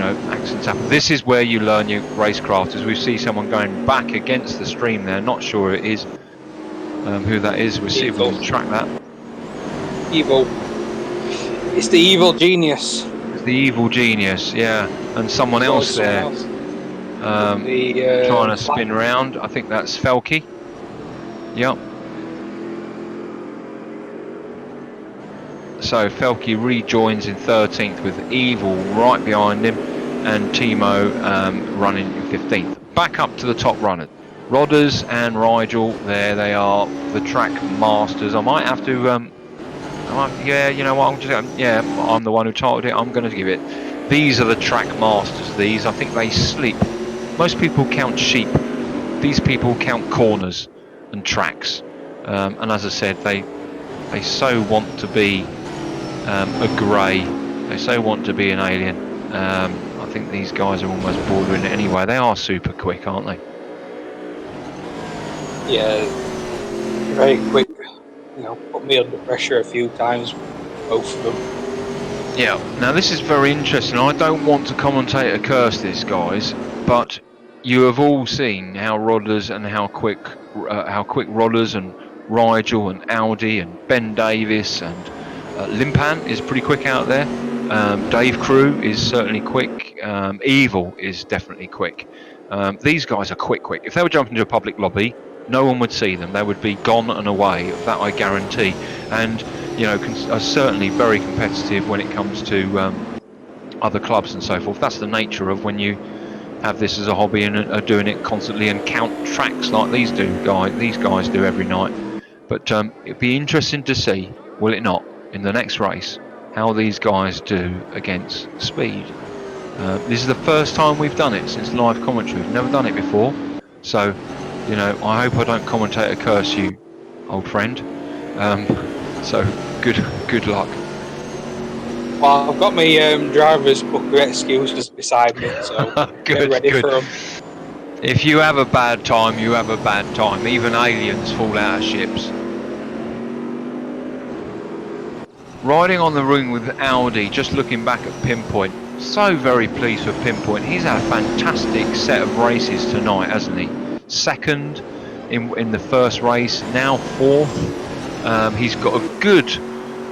Accidents happen. This is where you learn your racecraft. As we see someone going back against the stream there, not sure it is who that is. We'll see if we can track that. Evil. It's the evil genius. It's the evil genius, yeah. And someone else there trying to spin around. I think that's Felke. Yep. So Felke rejoins in 13th with Evil right behind him, and Timo running in 15th. Back up to the top runners. Rodders and Rigel, there they are, the track masters. I might have to, yeah, you know what, I'm the one who titled it, I'm going to give it. These are the track masters, these. I think they sleep. Most people count sheep. These people count corners and tracks. And as I said, they so want to be a grey. They so want to be an alien. I think these guys are almost bordering it anyway. They are super quick, aren't they? Yeah, very quick. Put me under pressure a few times, both of them. Yeah. Now this is very interesting. I don't want to commentate a curse this, guys, but you have all seen how Rodders and how quick Rodders and Rigel and Audi and Ben Davis and Limpan is pretty quick out there. Dave Crew is certainly quick. Evil is definitely quick. These guys are quick. If they were jumping into a public lobby, no one would see them. They would be gone and away. That I guarantee. And are certainly very competitive when it comes to other clubs and so forth. That's the nature of when you have this as a hobby and are doing it constantly and count tracks like these guys do every night. But it'd be interesting to see, will it not, in the next race, how these guys do against speed. This is the first time we've done it since live commentary. We've never done it before, so I hope I don't commentate a curse you, old friend. So good luck. Well, I've got my driver's book of excuses beside me, so get ready for them. If you have a bad time, you have a bad time. Even aliens fall out of ships. Riding on the ring with Audi, just looking back at Pinpoint. So very pleased with Pinpoint. He's had a fantastic set of races tonight, hasn't he? Second in the first race, now fourth. He's got a good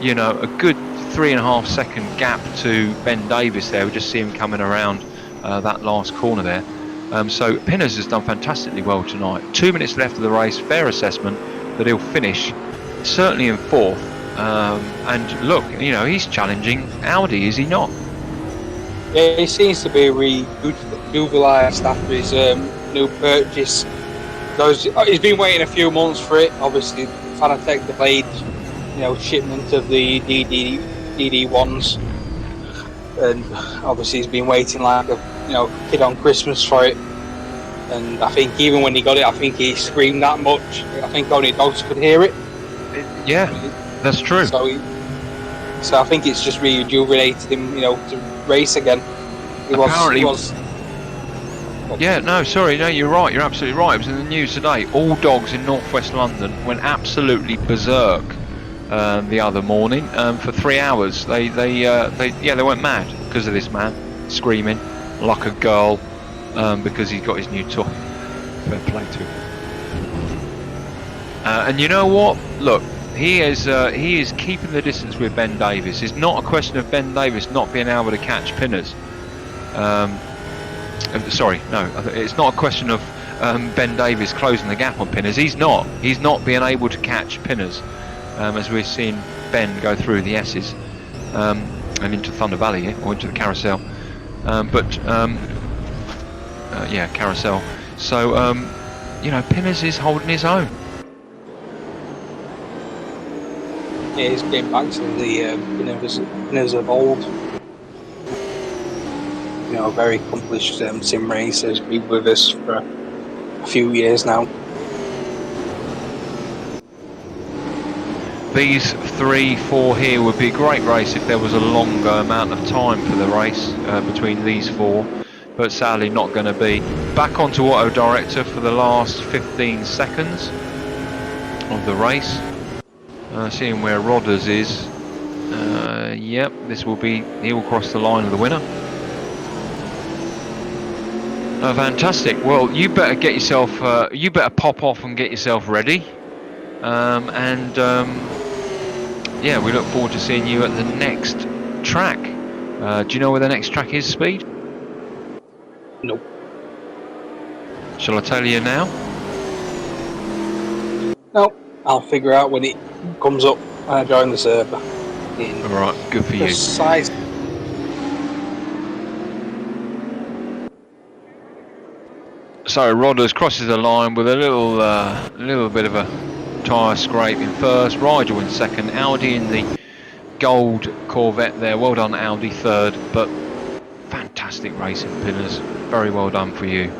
3.5 second gap to Ben Davis there. We just see him coming around that last corner there. So Pinners has done fantastically well tonight. 2 minutes left of the race. Fair assessment that he'll finish certainly in fourth. And look, he's challenging Audi, is he not? Yeah, he seems to be rejuvenised after his new purchase. He's been waiting a few months for it. Obviously, Fanatec delayed, shipment of the DD1s, and obviously he's been waiting like a kid on Christmas for it. And I think even when he got it, I think he screamed that much. I think only dogs could hear it. Yeah, that's true. So I think it's just rejuvenated him, to race again. He was. Yeah, no, sorry, no, you're right. You're absolutely right. It was in the news today. All dogs in northwest London went absolutely berserk the other morning for 3 hours. They went mad because of this man screaming like a girl because he's got his new toy. Fair play to him. And you know what? Look, he is keeping the distance with Ben Davis. It's not a question of Ben Davis not being able to catch Pinners. Sorry, no, it's not a question of Ben Davis closing the gap on Pinners. He's not being able to catch Pinners as we're seeing Ben go through the S's and into Thunder Valley or into the carousel. Carousel. So you know, Pinners is holding his own. Yeah, he's getting back to the winners of old. You know, very accomplished sim racer. He's been with us for a few years now. These 3, 4 here would be a great race if there was a longer amount of time for the race between these 4, but sadly not going to be. Back onto Auto Director for the last 15 seconds of the race. Seeing where Rodders is. Yep, this will be, he will cross the line of the winner. Fantastic. Well, you better get yourself, you better pop off and get yourself ready. Yeah, we look forward to seeing you at the next track. Do you know where the next track is, Speed? Nope. Shall I tell you now? No, I'll figure out when it comes up when I join the server. Alright, good for you. Size. So Rodders crosses the line with a little bit of a tyre scrape in first, Rigel in second, Audi in the gold Corvette there. Well done, Audi, third, but fantastic racing, Pinners. Very well done for you.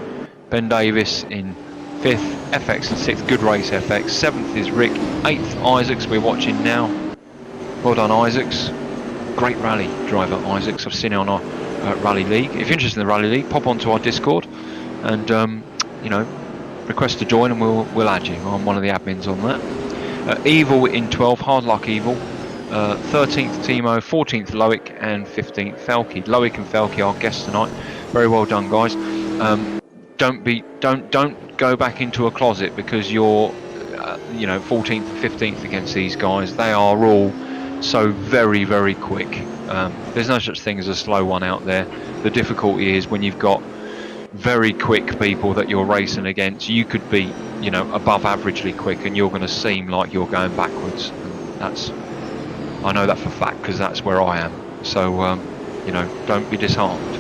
Ben Davis in fifth, FX in sixth. Good race, FX. Seventh is Rick. Eighth, Isaacs. We're watching now. Well done, Isaacs. Great rally driver, Isaacs. I've seen it on our Rally League. If you're interested in the Rally League, pop onto our Discord and you know, request to join, and we'll add you. I'm one of the admins on that. Evil in 12th, Hard Luck Evil. 13th Timo, 14th Loic, and 15th Felky. Loic and Felky are guests tonight. Very well done, guys. Don't go back into a closet because you're you know, 14th and 15th against these guys. They are all so very, very quick. There's no such thing as a slow one out there. The difficulty is when you've got very quick people that you're racing against. You could be, you know, above averagely quick, and you're going to seem like you're going backwards. And that's, I know that for a fact because that's where I am. So you know, don't be disheartened.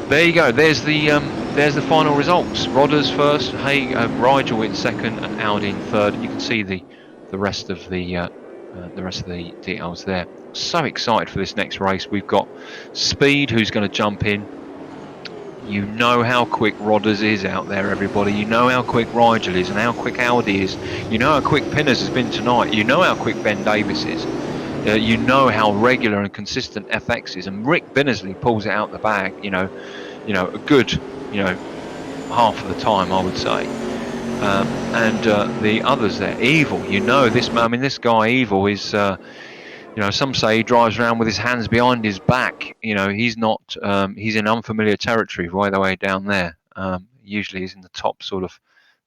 There you go. There's the final results. Rodders first, Rigel in second, and Audi in third. You can see the rest of the details there. So excited for this next race. We've got Speed, who's going to jump in. You know how quick Rodders is out there, everybody. You know how quick Rigel is and how quick Audi is. You know how quick Pinners has been tonight. You know how quick Ben Davis is. You know how regular and consistent FX is. And Rick Binnersley pulls it out the bag, you know, a good, you know, half of the time, I would say. And the others there, Evil, you know, this guy Evil is, you know, some say he drives around with his hands behind his back. You know, he's not, he's in unfamiliar territory right the way down there. Usually he's in the top sort of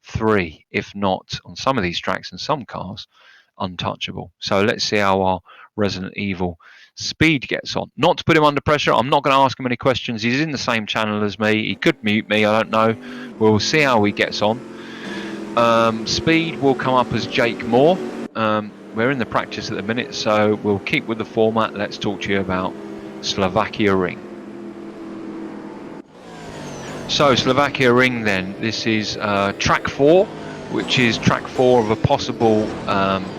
3, if not on some of these tracks and some cars, untouchable. So let's see how our Resident Evil Speed gets on. Not to put him under pressure, I'm not going to ask him any questions. He's in the same channel as me. He could mute me, I don't know. We'll see how he gets on. Speed will come up as Jake Moore. We're in the practice at the minute, so we'll keep with the format. Let's talk to you about Slovakia Ring. So Slovakia Ring then, this is track 4, which is track 4 of a possible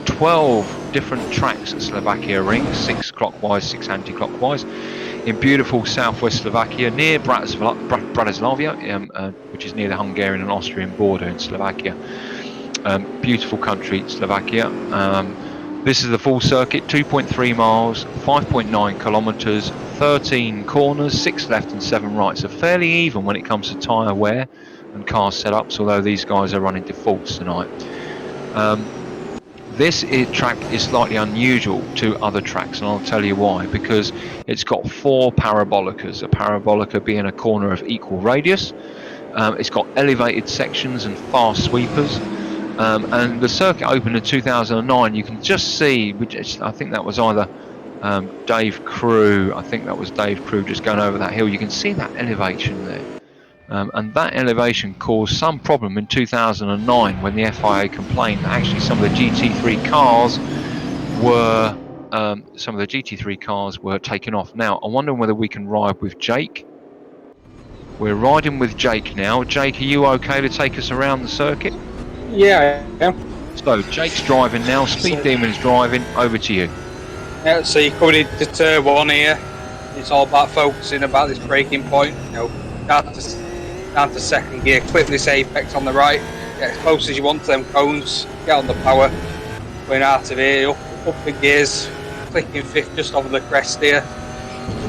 12 different tracks at Slovakia Ring, 6 clockwise, 6 anti-clockwise, in beautiful southwest Slovakia, near Bratislava, which is near the Hungarian and Austrian border in Slovakia. Beautiful country, Slovakia. This is the full circuit, 2.3 miles, 5.9 kilometers, 13 corners, 6 left and 7 right. So fairly even when it comes to tyre wear and car setups, although these guys are running defaults tonight. This track is slightly unusual to other tracks, and I'll tell you why. Because it's got 4 parabolicas, a parabolica being a corner of equal radius. It's got elevated sections and fast sweepers. And the circuit opened in 2009. You can just see, I think that was either Dave Crew, just going over that hill. You can see that elevation there. And that elevation caused some problem in 2009 when the FIA complained that actually some of the GT3 cars were taken off. Now, I'm wondering whether we can ride with Jake. We're riding with Jake now. Jake, are you okay to take us around the circuit? Yeah, yeah. So Jake's driving now. Speed So, Demon's driving. Over to you. yeah, so you're coming into turn 1 here. It's all about focusing about this braking point. Down to second gear. Clip this apex on the right. Get as close as you want to them cones. Get on the power. Going out of here. Up the gears. Clicking fifth just over the crest here.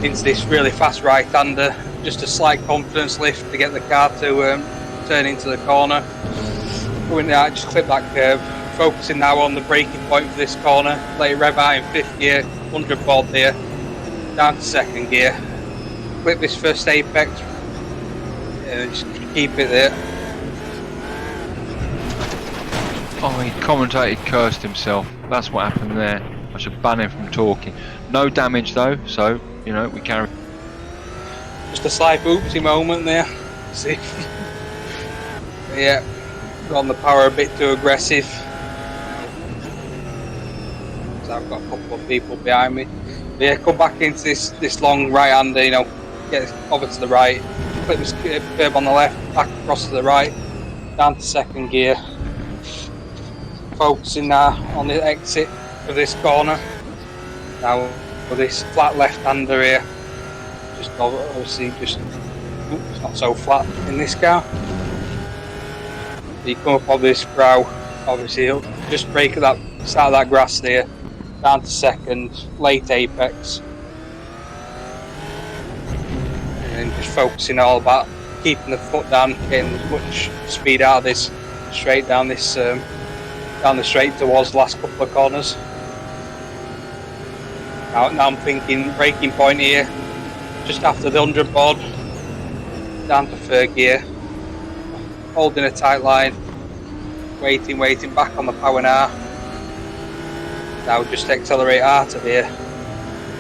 Into this really fast right-hander. Just a slight confidence lift to get the car to turn into the corner. Going out, just clip that curve. Focusing now on the braking point for this corner. Let it rev out in fifth gear. 100 board there. Down to second gear. Clip this first apex. Just keep it there. Oh, he commentated, cursed himself. That's what happened there. I should ban him from talking. No damage though, so you know we carry. Just a slight oopsie moment there. See, yeah, got on the power a bit too aggressive. So I've got a couple of people behind me. But yeah, come back into this long right-hander. Get over to the right. Clip this curb on the left. Back across to the right. Down to second gear. Focusing now on the exit of this corner. Now with this flat left-hander here. Just obviously it's not so flat in this car. You come up on this brow, obviously you'll just brake at that start of that grass there, down to second, late apex. And just focusing all about keeping the foot down, getting as much speed out of this straight down the straight towards the last couple of corners. Now I'm thinking braking point here. Just after the 100 board, down to third gear, holding a tight line, waiting, back on the power now. Now just accelerate out of here,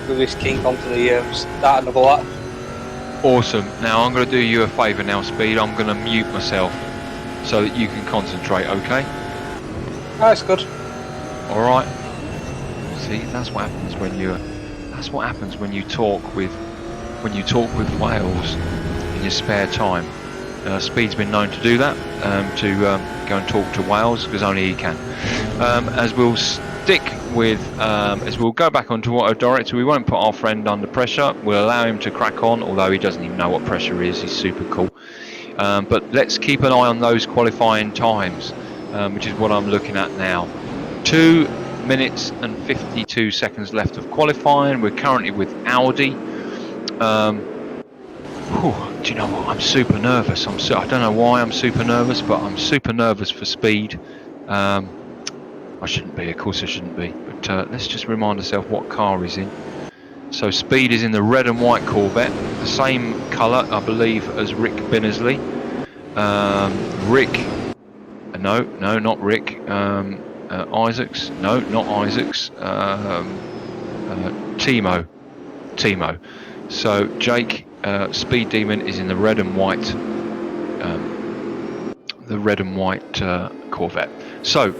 with this kink onto the start another lap. Awesome. Now I'm going to do you a favour now, Speed. I'm going to mute myself so that you can concentrate, okay? That's good. All right. See, that's what happens when you. That's what happens when you talk with whales in your spare time. Speed's been known to do that, to go and talk to whales, because only he can. As we'll stick with, as we'll go back onto auto director, we won't put our friend under pressure. We'll allow him to crack on, although he doesn't even know what pressure is. He's super cool. But let's keep an eye on those qualifying times, which is what I'm looking at now. 2 minutes and 52 seconds left of qualifying. We're currently with Audi. Do you know what? I'm super nervous. I don't know why I'm super nervous, but I'm super nervous for Speed. I shouldn't be, of course I shouldn't be. But let's just remind ourselves what car he's in. So Speed is in the red and white Corvette, the same colour, I believe, as Rick Binnersley. No, not Rick. Isaacs, no, not Isaacs. Timo. So Jake, Speed Demon is in the red and white, Corvette. So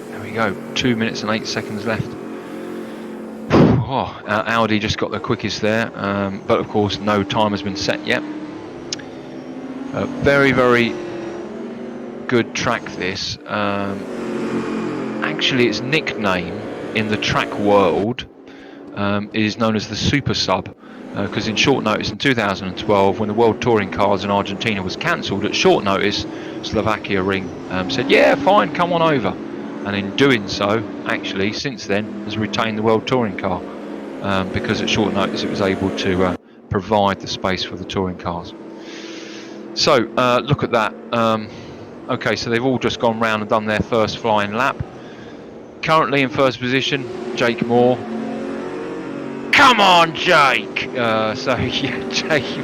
there we go. 2 minutes and 8 seconds left. Audi just got the quickest there, but of course no time has been set yet. Very, very good track this. Actually, its nickname in the track world is known as the Super Sub, because in short notice in 2012, when the World Touring Cars in Argentina was cancelled, at short notice Slovakia Ring said, yeah, fine, come on over, and in doing so, actually since then has retained the World Touring Car, because at short notice it was able to provide the space for the touring cars. So look at that. Okay, so they've all just gone round and done their first flying lap. Currently in first position, Jake Moore. Come on, Jake! Jake.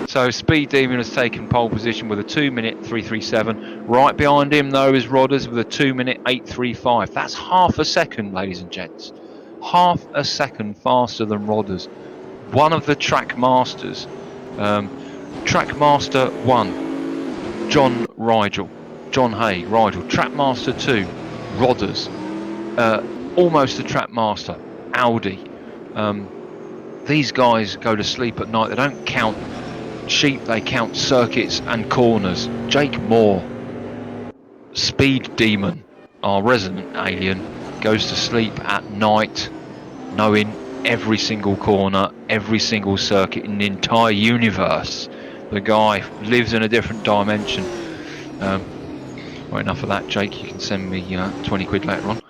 So Speed Demon has taken pole position with a 2 minute 3:37. Right behind him, though, is Rodders with a 2 minute 8:35. That's half a second, ladies and gents. Half a second faster than Rodders. One of the track masters. Track Master 1, John Hay, Rigel. Track Master 2, Rodders. Almost a track master, Audi. These guys go to sleep at night. They don't count sheep, they count circuits and corners. Jake Moore, speed demon, our resident alien, goes to sleep at night knowing every single corner, every single circuit in the entire universe. The guy lives in a different dimension. Well, enough of that, Jake. You can send me 20 quid later on.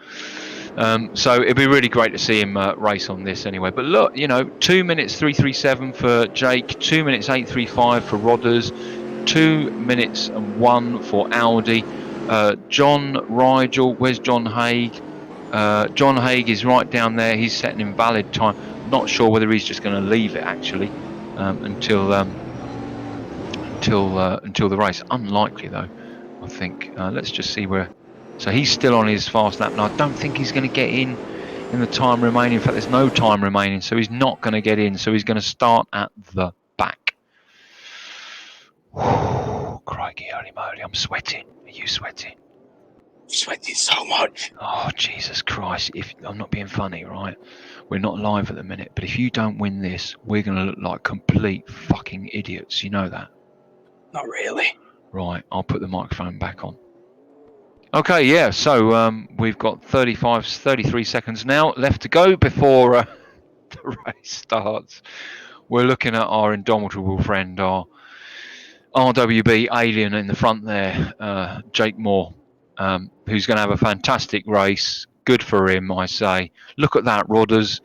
So it'd be really great to see him race on this anyway. But look, 2 minutes 3:37 for Jake, 2 minutes 8:35 for Rodders, 2 minutes and 1 for Audi. John Rigel, where's John Haig? John Haig is right down there. He's set an invalid time. Not sure whether he's just going to leave it actually until the race. Unlikely though, I think. Let's just see where. So he's still on his fast lap, and I don't think he's going to get in the time remaining. In fact, there's no time remaining, so he's not going to get in. So he's going to start at the back. Crikey, holy moly! I'm sweating. Are you sweating? Sweating so much. Oh, Jesus Christ. If I'm not being funny, right? We're not live at the minute, but if you don't win this, we're going to look like complete fucking idiots. You know that? Not really. Right, I'll put the microphone back on. Okay, yeah, so we've got 33 seconds now left to go before the race starts. We're looking at our indomitable friend, our RWB alien in the front there, Jake Moore. Who's going to have a fantastic race. Good for him, I say. Look at that, Rodders.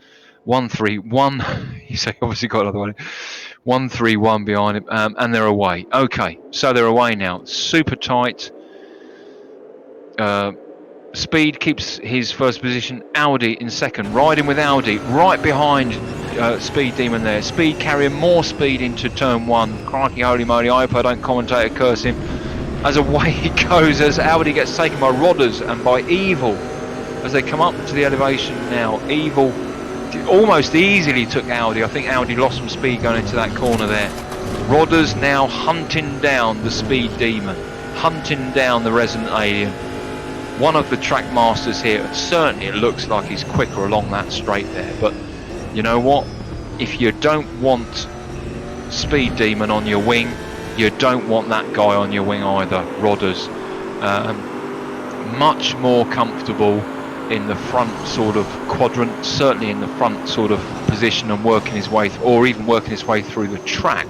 1-3-1. He's obviously got another one. 1-3-1 behind him, and they're away. Okay, so they're away now. Super tight. Speed keeps his first position. Audi in second. Riding with Audi. Right behind Speed Demon there. Speed carrying more speed into turn one. Crikey, holy moly. I hope I don't commentate or curse him. As away he goes, as Audi gets taken by Rodders and by Evil as they come up to the elevation now. Evil almost easily took Audi. I think Audi lost some speed going into that corner there. Rodders now hunting down the Speed Demon, hunting down the Resident Alien. One of the track masters here, and certainly it looks like he's quicker along that straight there, but you know what? If you don't want Speed Demon on your wing, you don't want that guy on your wing either, Rodders. Much more comfortable in the front sort of quadrant, certainly in the front sort of position, and working his way, or even working his way through the track.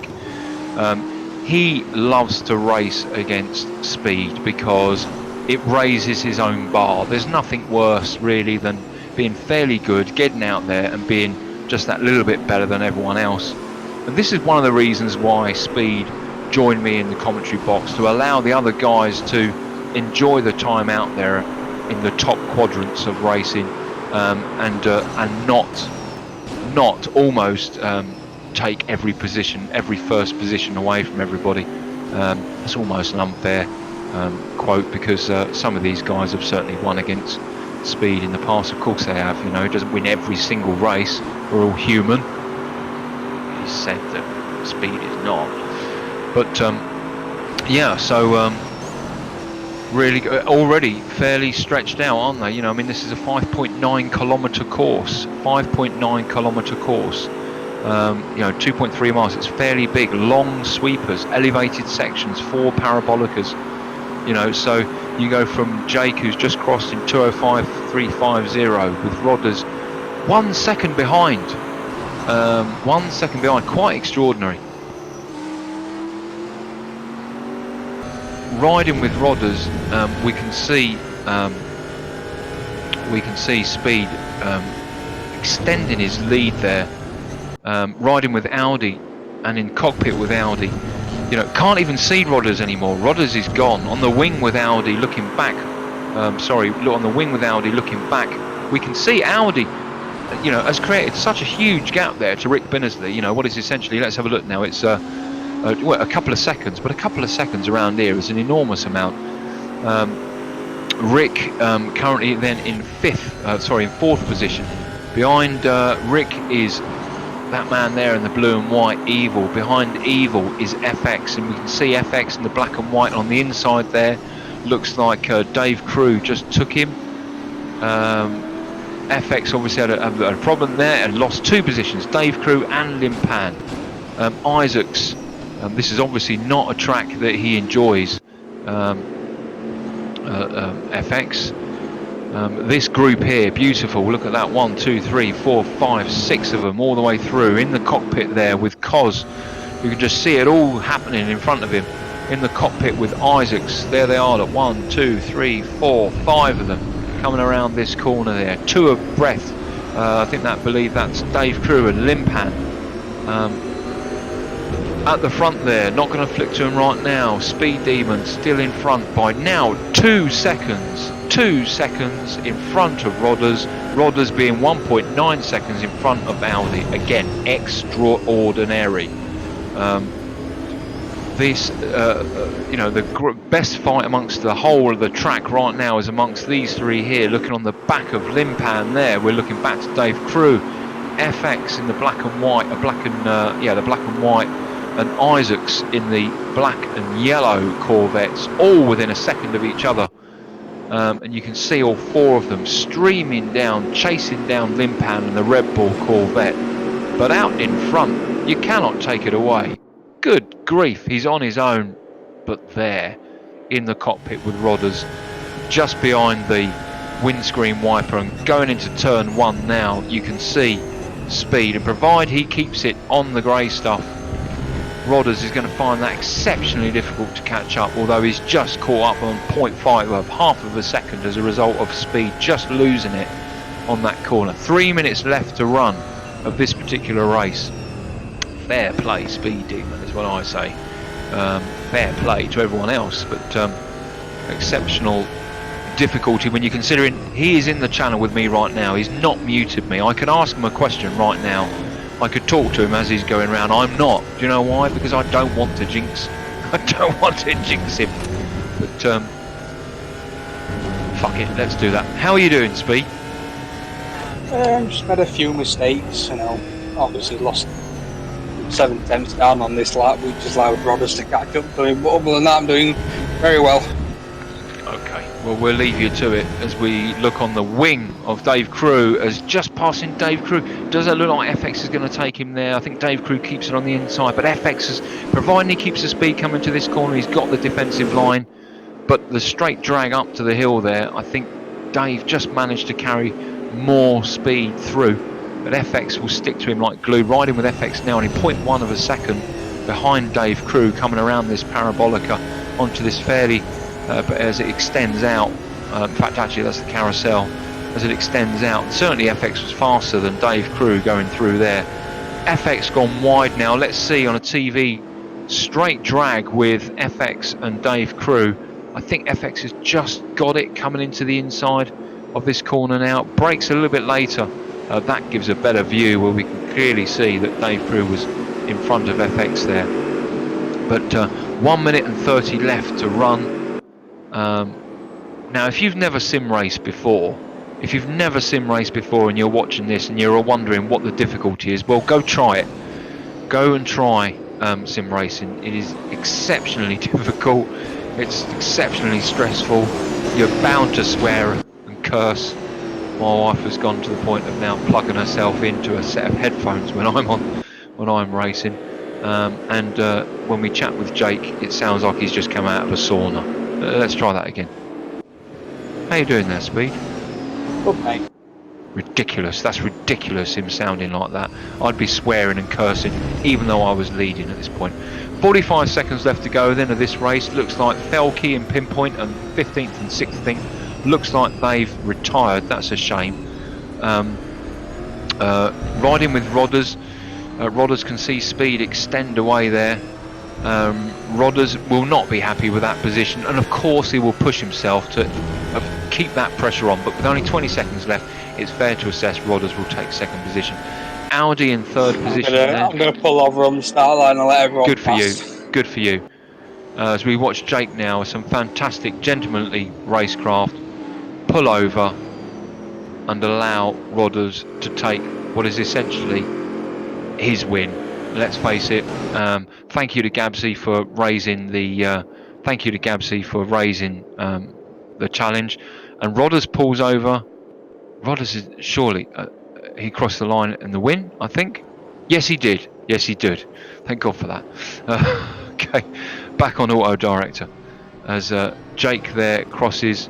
He loves to race against speed because it raises his own bar. There's nothing worse really than being fairly good, getting out there and being just that little bit better than everyone else. And this is one of the reasons why Speed joined me in the commentary box, to allow the other guys to enjoy the time out there in the top quadrants of racing, and not almost take every position, every first position away from everybody. It's almost an unfair quote, because some of these guys have certainly won against Speed in the past. Of course they have. He doesn't win every single race. We're all human. He said that Speed is not. But yeah, so really already fairly stretched out, aren't they? This is a 5.9 kilometre course. 5.9 kilometre course. 2.3 miles. It's fairly big. Long sweepers, elevated sections, 4 parabolicas. So you go from Jake, who's just crossed in 2:05.350, with Rodders 1 second behind. 1 second behind. Quite extraordinary. Riding with Rodders, we can see Speed extending his lead there. Riding with Audi and in cockpit with Audi, can't even see Rodders anymore. Rodders is gone. On the wing with Audi looking back, on the wing with Audi looking back, we can see Audi has created such a huge gap there to Rick Binnersley. What is essentially, let's have a look now, it's a couple of seconds, but a couple of seconds around here is an enormous amount. Rick currently then in fourth position. Behind Rick is that man there in the blue and white, Evil. Behind Evil is FX, and we can see FX in the black and white on the inside there. Looks like Dave Crew just took him. FX obviously had a problem there and lost 2 positions, Dave Crew and Limpan. Isaacs This is obviously not a track that he enjoys, FX. This group here, beautiful. Look at that, 1, 2, 3, 4, 5, 6 of them all the way through in the cockpit there with Cos. You can just see it all happening in front of him in the cockpit with Isaacs. There they are, 1, 2, 3, 4, 5 of them coming around this corner there. 2 of breath. I think that's Dave Crew and Limpan. At the front there, not going to flick to him right now. Speed Demon still in front by now 2 seconds. 2 seconds in front of Rodders. Rodders being 1.9 seconds in front of Audi. Again, extraordinary. The best fight amongst the whole of the track right now is amongst these 3 here. Looking on the back of Limpan there, we're looking back to Dave Crew, FX in the black and white, the black and white, and Isaacs in the black and yellow Corvettes, all within a second of each other. And you can see all 4 of them streaming down, chasing down Limpan and the Red Bull Corvette. But out in front, you cannot take it away. Good grief, he's on his own, but there, in the cockpit with Rodders, just behind the windscreen wiper and going into turn 1 now, you can see Speed, and provide he keeps it on the grey stuff, Rodders is going to find that exceptionally difficult to catch up, although he's just caught up on 0.5 of half of a second as a result of Speed just losing it on that corner. 3 minutes left to run of this particular race. Fair play, Speed Demon, is what I say. Fair play to everyone else, but exceptional difficulty when you're considering he is in the channel with me right now. He's not muted me. I can ask him a question right now. I could talk to him as he's going round. I'm not. Do you know why? Because I don't want to jinx. I don't want to jinx him. But fuck it, let's do that. How are you doing, Speed? Just made a few mistakes, obviously lost 7 tenths down on this lap, which has allowed Rodders to catch up to him, but other than that I'm doing very well. Okay, well we'll leave you to it as we look on the wing of Dave Crew as just passing Dave Crew. Does it look like FX is going to take him there? I think Dave Crew keeps it on the inside, but FX is, providing he keeps the speed coming to this corner, he's got the defensive line, but the straight drag up to the hill there, I think Dave just managed to carry more speed through, but FX will stick to him like glue, riding with FX now in 0.1 of a second behind Dave Crew, coming around this parabolica onto this fairly but as it extends out, in fact actually that's the carousel, as it extends out, certainly FX was faster than Dave Crew going through there. FX gone wide now, let's see on a TV, straight drag with FX and Dave Crew. I think FX has just got it coming into the inside of this corner now, brakes a little bit later, that gives a better view where we can clearly see that Dave Crew was in front of FX there. But 1 minute and 30 left to run. Now if you've never sim raced before, and you're watching this and you're wondering what the difficulty is, well go try it. Go and try sim racing. It is exceptionally difficult, it's exceptionally stressful, you're bound to swear and curse. My wife has gone to the point of now plugging herself into a set of headphones when I'm racing, and when we chat with Jake it sounds like he's just come out of a sauna. Let's try that again. How you doing there, Speed? Okay. Ridiculous. That's ridiculous, him sounding like that. I'd be swearing and cursing even though I was leading at this point. 45 seconds left to go then of this race. Looks like Felke and Pinpoint and 15th and 16th. Looks like they've retired. That's a shame. Riding with Rodders. Rodders can see Speed extend away there. Rodders will not be happy with that position, and of course he will push himself to keep that pressure on, but with only 20 seconds left it's fair to assess Rodders will take second position. Audi in third position. I'm going to pull over on the start line and let everyone Good for pass. you, good for you. As we watch Jake now with some fantastic gentlemanly racecraft pull over and allow Rodders to take what is essentially his win. Let's face it. Thank you to Gabsy for raising the. The challenge. And Rodders pulls over. Rodders is surely he crossed the line in the win, I think. Yes, he did. Yes, he did. Thank God for that. Okay, back on auto director as Jake there crosses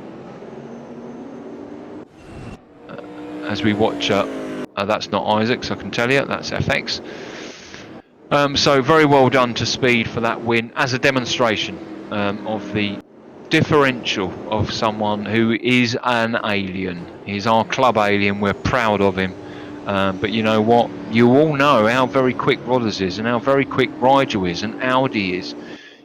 as we watch. That's not Isaacs, I can tell you. That's FX. So very well done to Speed for that win as a demonstration of the differential of someone who is an alien. He's our club alien. We're proud of him. But you know what? You all know how very quick Rodders is and how very quick Rigel is and Audi is.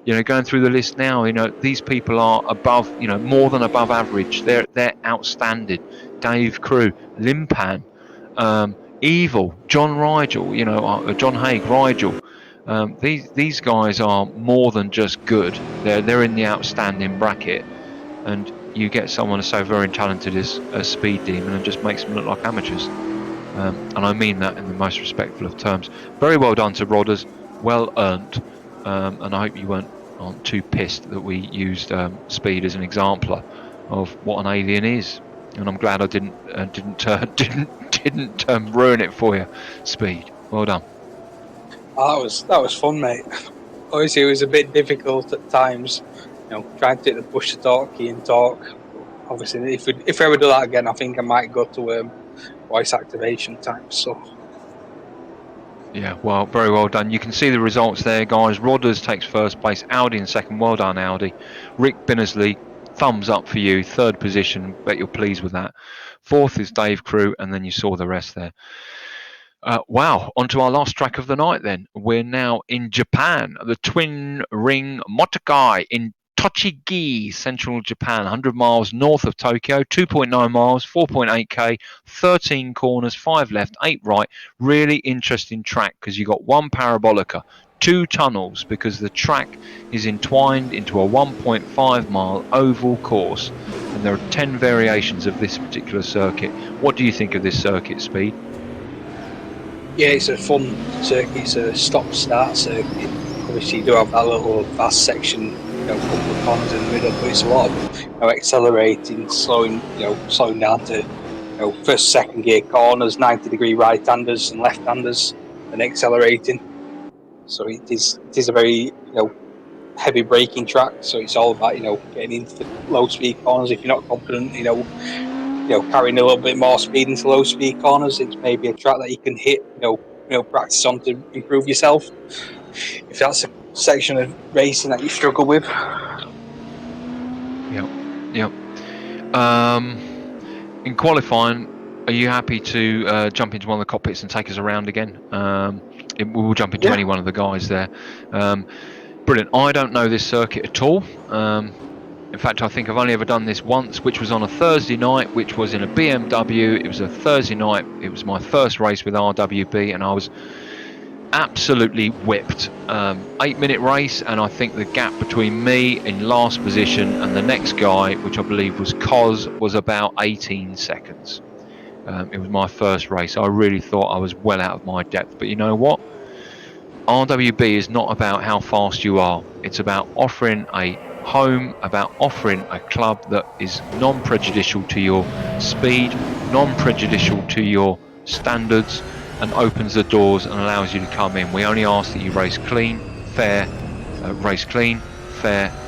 You know, going through the list now, you know, these people are above, you know, more than above average. They're outstanding. Dave Crew, Limpan, Evil, John Rigel, you know, John Haig, Rigel. These guys are more than just good. They're in the outstanding bracket, and you get someone so very talented as Speed Demon and just makes them look like amateurs. And I mean that in the most respectful of terms. Very well done to Rodders, well earned, and I hope you aren't too pissed that we used Speed as an exemplar of what an alien is. And I'm glad I didn't ruin it for you, Speed. Well done. Oh, that was fun, mate. Obviously, it was a bit difficult at times, you know, trying to take the push to talk, key and talk. Obviously, if I ever do that again, I think I might go to voice activation time. So Yeah, well, very well done. You can see the results there, guys. Rodders takes first place, Audi in second. Well done, Audi. Rick Binnersley, thumbs up for you. Third position, bet you're pleased with that. Fourth is Dave Crew, and then you saw the rest there. Wow, on to our last track of the night then. We're now in Japan, the Twin Ring Motokai in Tochigi, central Japan, 100 miles north of Tokyo, 2.9 miles, 4.8k, 13 corners, 5 left, 8 right. Really interesting track because you got one parabolica, 2 tunnels because the track is entwined into a 1.5 mile oval course, and there are 10 variations of this particular circuit. What do you think of this circuit, Speed? yeah, it's a fun circuit. It's a stop-start circuit. Obviously, you do have that little fast section, you know, couple of corners in the middle, but it's a lot of, you know, accelerating, slowing down to, you know, first, second gear corners, 90-degree right-handers and left-handers, and accelerating. So it is a very, you know, heavy braking track. So it's all about, you know, getting into the low-speed corners. If you're not confident, carrying a little bit more speed into low speed corners, it's maybe a track that you can hit, practice on to improve yourself. If that's a section of racing that you struggle with. Yep. In qualifying, are you happy to jump into one of the cockpits and take us around again? We'll jump into any one of the guys there. Brilliant. I don't know this circuit at all. In fact, I think I've only ever done this once, which was on a Thursday night, which was in a BMW. It was a Thursday night. It was my first race with RWB, and I was absolutely whipped. 8-minute race, and I think the gap between me in last position and the next guy, which I believe was Cos, was about 18 seconds. It was my first race. I really thought I was well out of my depth, but you know what? RWB is not about how fast you are. It's about offering a home, about offering a club that is non-prejudicial to your speed, non-prejudicial to your standards, and opens the doors and allows you to come in. We only ask that you race clean, fair,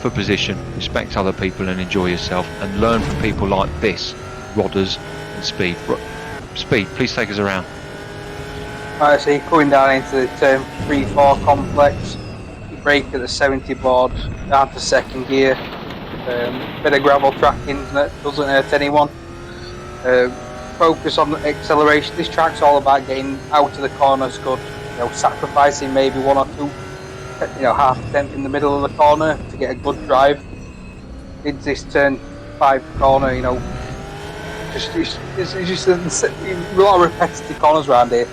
for position, respect other people and enjoy yourself, and learn from people like this, Rodders and Speed. Speed, please take us around. Alright, so you're coming down into the turn 3-4 complex. You brake at the 70 board, down to second gear. Bit of gravel tracking that doesn't hurt anyone. Focus on acceleration. This track's all about getting out of the corners good. Sacrificing maybe 1 or 2, half a tenth in the middle of the corner to get a good drive. Into this turn 5 corner, it's just a lot of repetitive corners around here.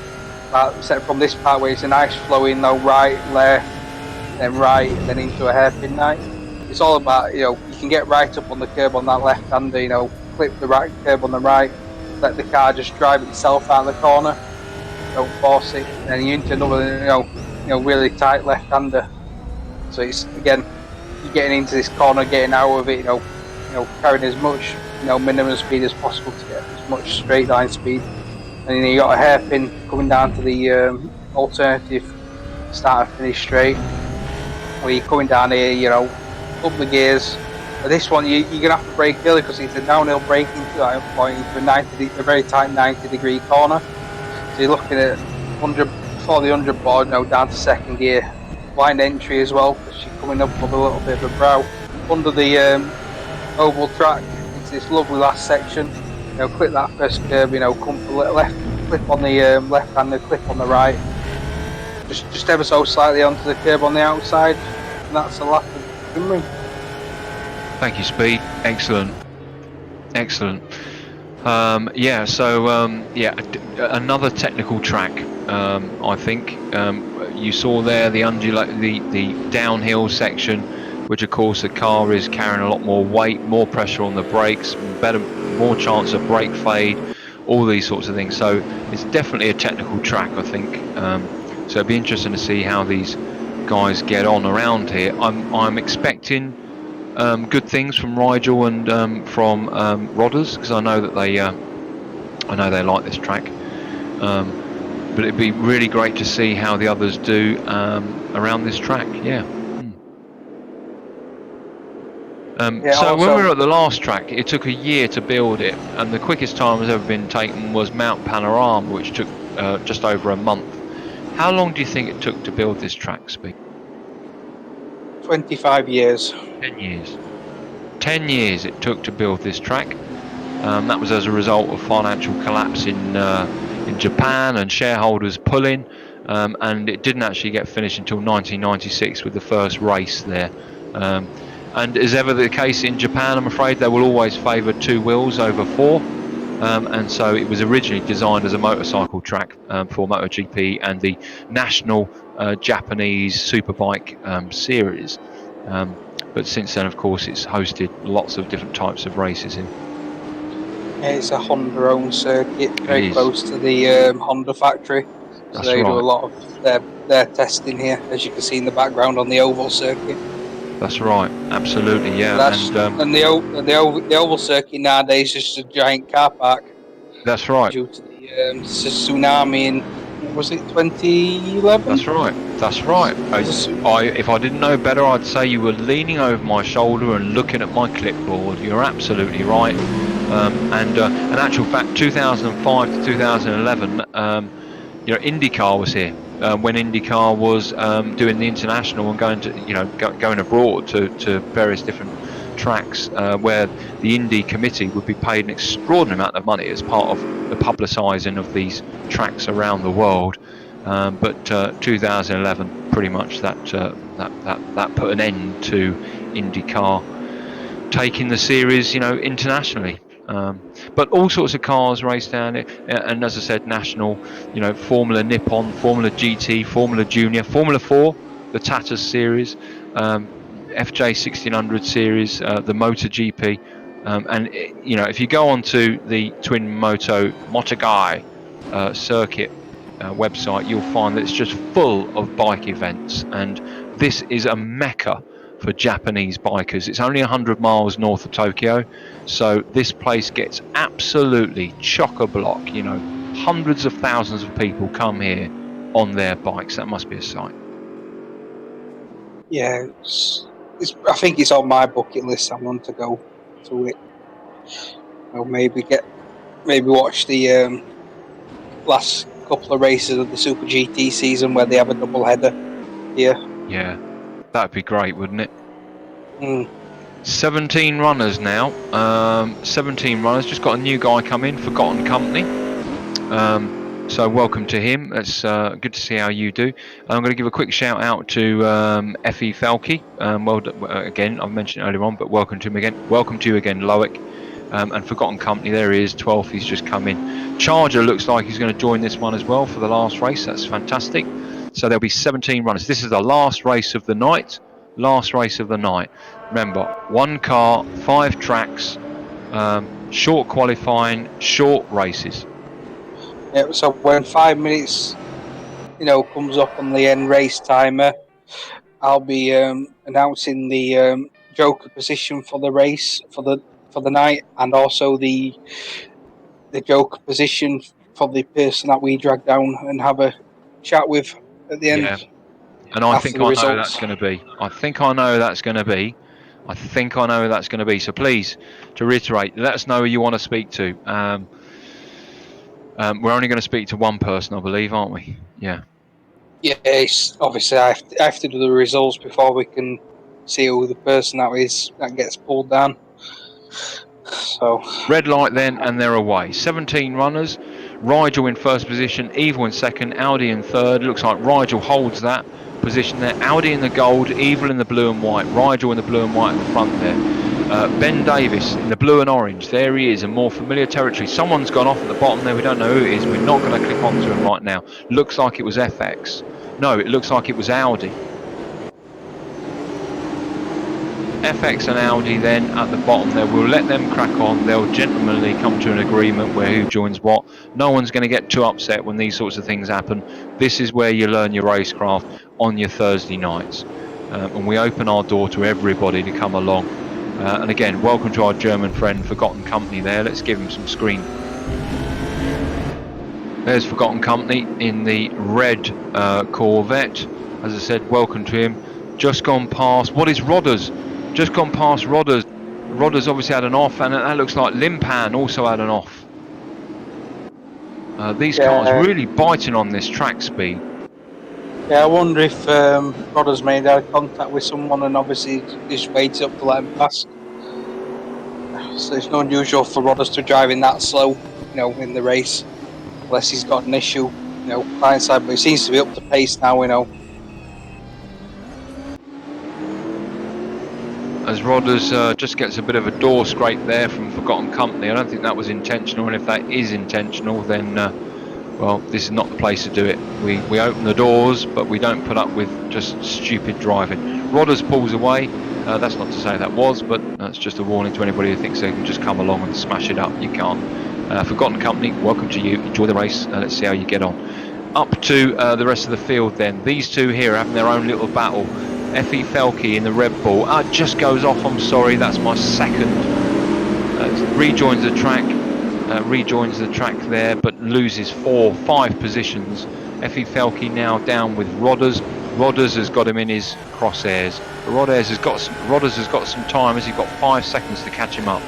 Except from this part where it's a nice flowing, right, left, then right, then into a hairpin night. It's all about, you can get right up on the curb on that left-hander, clip the right curb on the right, let the car just drive itself out of the corner, don't force it, and then you're into another, really tight left-hander. So it's, again, you're getting into this corner, getting out of it, carrying as much, minimum speed as possible to get as much straight line speed. And then you got a hairpin coming down to the alternative start and finish straight. Where you're coming down here, you know, up the gears. But this one, you're going to have to brake early because it's a downhill braking point into a very tight 90-degree corner. So you're looking at 100 before the 100 board, now down to second gear. Blind entry as well because you're coming up with a little bit of a brow under the oval track. It's this lovely last section. You know, clip that first curb. You know, come left, clip on the left hand, and clip on the right. Just ever so slightly onto the curb on the outside, and that's a lap of Gimring. Thank you, Speed. Excellent. Excellent. Another technical track. I think you saw there the downhill section, which of course the car is carrying a lot more weight, more pressure on the brakes, more chance of brake fade, all these sorts of things. So it's definitely a technical track, I think. So it'd be interesting to see how these guys get on around here. I'm expecting good things from Rigel and from Rodders, because I know that they like this track. But it'd be really great to see how the others do around this track. Yeah. So when we were at the last track, it took a year to build it, and the quickest time that's ever been taken was Mount Panorama, which took just over a month. How long do you think it took to build this track, Speed? 25 years. 10 years. 10 years it took to build this track. That was as a result of financial collapse in Japan and shareholders pulling, and it didn't actually get finished until 1996 with the first race there. And as ever the case in Japan, I'm afraid they will always favour 2 wheels over 4. And so it was originally designed as a motorcycle track for MotoGP and the national Japanese superbike series. But since then, of course, it's hosted lots of different types of races in. It's a Honda-owned circuit, very close to the Honda factory. So they do a lot of their testing here, as you can see in the background on the oval circuit. That's right, absolutely, yeah. And the oval circuit nowadays is just a giant car park. That's right. Due to the tsunami in, was it 2011? That's right. That's right. If I didn't know better, I'd say you were leaning over my shoulder and looking at my clipboard. You're absolutely right. And in actual fact, 2005 to 2011, IndyCar was here. When IndyCar was doing the international and going abroad to various different tracks, where the Indy committee would be paid an extraordinary amount of money as part of the publicising of these tracks around the world. But 2011, pretty much that put an end to IndyCar taking the series, internationally. But all sorts of cars race down it, and as I said, national, Formula Nippon, Formula GT, Formula Junior, Formula 4, the Tatas series, FJ 1600 series, the MotoGP, and if you go onto the Twin Moto Motogai circuit website, you'll find that it's just full of bike events, and this is a mecca for Japanese bikers. It's only 100 miles north of Tokyo, so this place gets absolutely chock-a-block. Hundreds of thousands of people come here on their bikes. That must be a sight. Yeah, I think it's on my bucket list. I want to go to it. Maybe watch the last couple of races of the Super GT season where they have a double header here. Yeah, that'd be great, wouldn't it? 17 runners now. 17 runners. Just got a new guy come in, Forgotten Company. So welcome to him. It's good to see how you do. I'm going to give a quick shout out to Effie Falke. Again, I've mentioned it earlier on, but welcome to him again. Welcome to you again, Loic. And Forgotten Company, there he is, 12th. He's just come in. Charger looks like he's going to join this one as well for the last race. That's fantastic. So there'll be 17 runners. This is the last race of the night. Last race of the night. Remember, 1 car, 5 tracks, short qualifying, short races. Yeah, so when 5 minutes, comes up on the end race timer, I'll be announcing the Joker position for the race for the night, and also the Joker position for the person that we drag down and have a chat with at the end. And I after think the I know who results. that's going to be. I think I know who that's going to be. I think I know who that's going to be. So please, to reiterate, let us know who you want to speak to. We're only going to speak to one person, I believe, aren't we? Yeah. Yeah, it's obviously I have to do the results before we can see who the person that gets pulled down. So Red light then, and they're away. 17 runners. Rigel in first position, Evil in second, Audi in third. Looks like Rigel holds that position there. Audi in the gold, Evil in the blue and white, Rigel in the blue and white at the front there. Ben Davis in the blue and orange. There he is, in more familiar territory. Someone's gone off at the bottom there. We don't know who it is. We're not going to click onto him right now. Looks like it was FX. No, it looks like it was Audi. FX and Audi then at the bottom there. We'll let them crack on. They'll gentlemanly come to an agreement where who joins what. No one's going to get too upset when these sorts of things happen. This is where you learn your racecraft on your Thursday nights. And we open our door to everybody to come along. And again, welcome to our German friend Forgotten Company there. Let's give him some screen. There's Forgotten Company in the red Corvette. As I said, welcome to him. Just gone past. What is Rodders? Just gone past Rodders. Rodders obviously had an off, and that looks like Limpan also had an off. These cars really biting on this track speed. Yeah, I wonder if Rodder's made eye contact with someone and obviously just waited up to let him pass. So it's not unusual for Rodders to drive in that slow, in the race, unless he's got an issue, client side. But he seems to be up to pace now, As Rodders just gets a bit of a door scrape there from Forgotten Company. I don't think that was intentional, and if that is intentional, then well, this is not the place to do it. We open the doors, but we don't put up with just stupid driving. Rodders pulls away. That's not to say that was, but that's just a warning to anybody who thinks they can just come along and smash it up. You can't. Forgotten Company, welcome to you. Enjoy the race. Let's see how you get on. Up to the rest of the field then. These two here are having their own little battle. Effie Felke in the Red Bull. Just goes off, I'm sorry, that's my second. Rejoins the track there, but loses 4-5 positions. Effie Felke now down with Rodders. Rodders has got him in his crosshairs. Rodders has got some time as he's got 5 seconds to catch him up.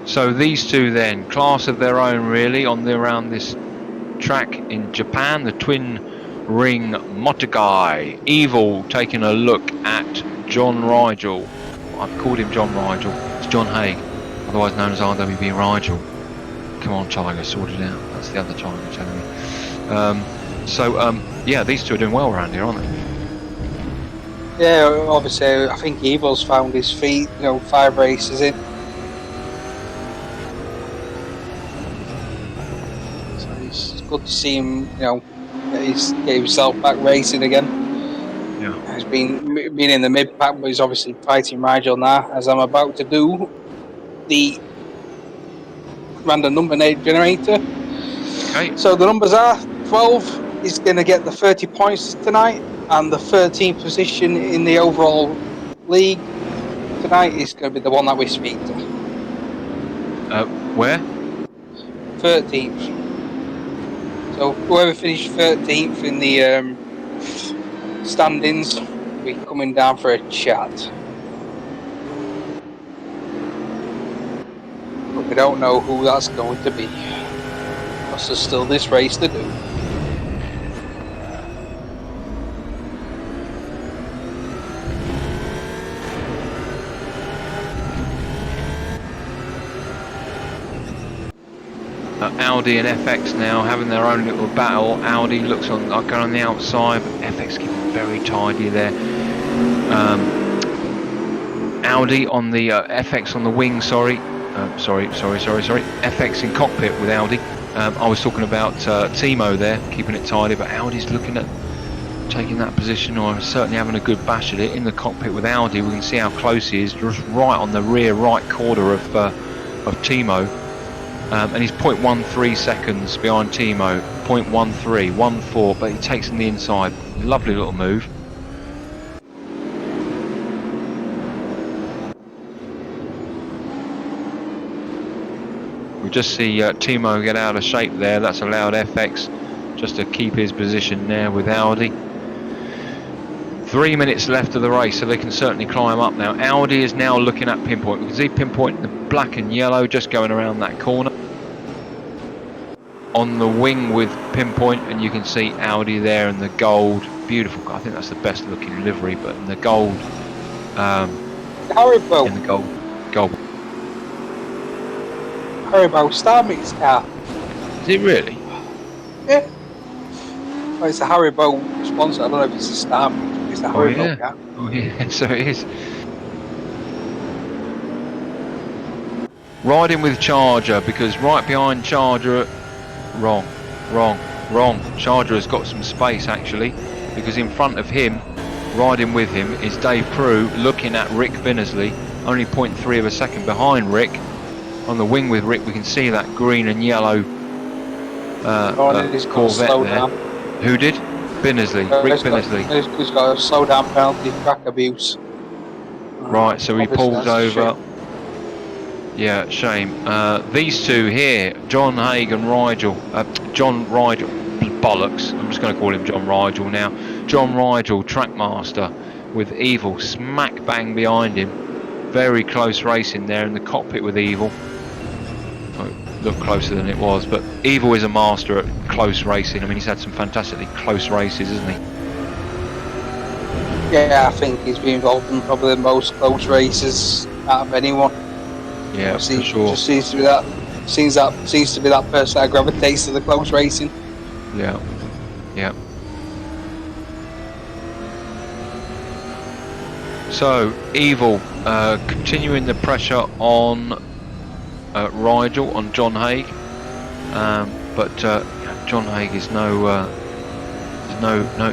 So these two then, class of their own really, around this track in Japan, the twin ring Motogai. Evil taking a look at John Rigel. I've called him John Rigel. It's John Haig, otherwise known as RWB Rigel. Come on, Tiger, sort it out. That's the other Tiger telling me. Yeah, these two are doing well around here, aren't they? Yeah, obviously, I think Evil's found his feet. 5 races in. So it's good to see him. Get himself back racing again. Yeah. He's been in the mid pack, but he's obviously fighting Rigel now, as I'm about to do the random number generator. Okay. So the numbers are 12 is going to get the 30 points tonight, and the 13th position in the overall league tonight is going to be the one that we speak to. Where? 13th. So whoever finished 13th in the standings will be coming down for a chat. But we don't know who that's going to be, because there's still this race to do. Audi and FX now having their own little battle. Audi looks going on the outside, but FX keeping very tidy there. Audi on the FX on the wing. Sorry. FX in cockpit with Audi. I was talking about Timo there, keeping it tidy, but Audi's looking at taking that position, or certainly having a good bash at it in the cockpit with Audi. We can see how close he is, just right on the rear right quarter of Timo. And he's 0.13 seconds behind Timo, 0.14, but he takes him the inside. Lovely little move. We just see Timo get out of shape there. That's allowed FX just to keep his position there with Audi. 3 minutes left of the race, so they can certainly climb up now. Audi is now looking at Pinpoint. We can see Pinpoint in the black and yellow just going around that corner. On the wing with Pinpoint, and you can see Audi there in the gold. Beautiful. I think that's the best looking livery, but in the gold. Haribo. In the gold. Haribo Star Mix car. Is it really? Yeah. Well, it's a Haribo sponsor. I don't know if it's a Star Mix, but it's a Haribo car. Oh yeah, so it is. Riding with Charger, because right behind Charger, wrong. Charger has got some space actually, because in front of him, riding with him, is Dave Crew looking at Rick Vinnersley, only 0.3 of a second behind Rick. On the wing with Rick, we can see that green and yellow Corvette there. Down. Who did? Vinnersley, Rick Vinnersley. He's got a slow down penalty, track abuse. Right, so he pulls over. Yeah, shame. These two here, John Haig and Rigel. John Rigel, bollocks. I'm just going to call him John Rigel now. John Rigel, Trackmaster, with Evil smack bang behind him. Very close racing there in the cockpit with Evil. Oh, looked closer than it was, but Evil is a master at close racing. I mean, he's had some fantastically close races, hasn't he? Yeah, I think he's been involved in probably the most close races out of anyone. Yeah, for sure. Just seems to be that person that gravitates to the close racing. Yeah. So Evil continuing the pressure on Rigel, on John Haig, but John Haig is no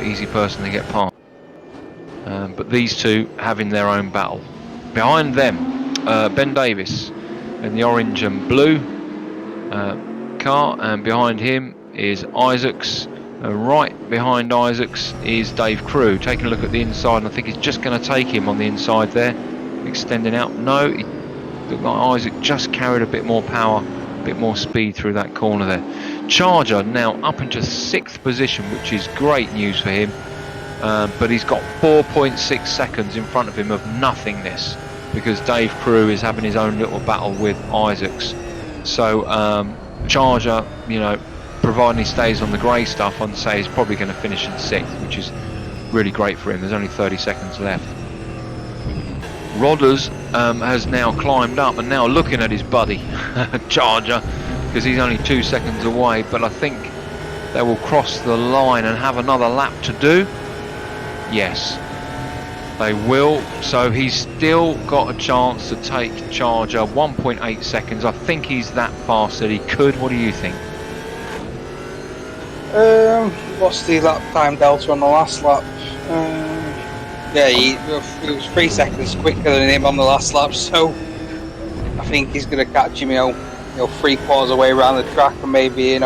easy person to get past. But these two having their own battle. Behind them, Ben Davis in the orange and blue car, and behind him is Isaacs. Right behind Isaacs is Dave Crew. Taking a look at the inside, and I think he's just going to take him on the inside there, extending out. No, it looked like Isaac just carried a bit more power, a bit more speed through that corner there. Charger now up into 6th position, which is great news for him, but he's got 4.6 seconds in front of him of nothingness, because Dave Crew is having his own little battle with Isaacs. So Charger, providing he stays on the grey stuff, I'd say he's probably going to finish in 6th, which is really great for him. There's only 30 seconds left. Rodders has now climbed up and now looking at his buddy Charger, because he's only 2 seconds away, but I think they will cross the line and have another lap to do. Yes, they will. So he's still got a chance to take Charger. 1.8 seconds. I think he's that fast that he could. What do you think? What's the lap time delta on the last lap? Yeah, he was 3 seconds quicker than him on the last lap, so I think he's going to catch him, 3/4 away around the track, and maybe,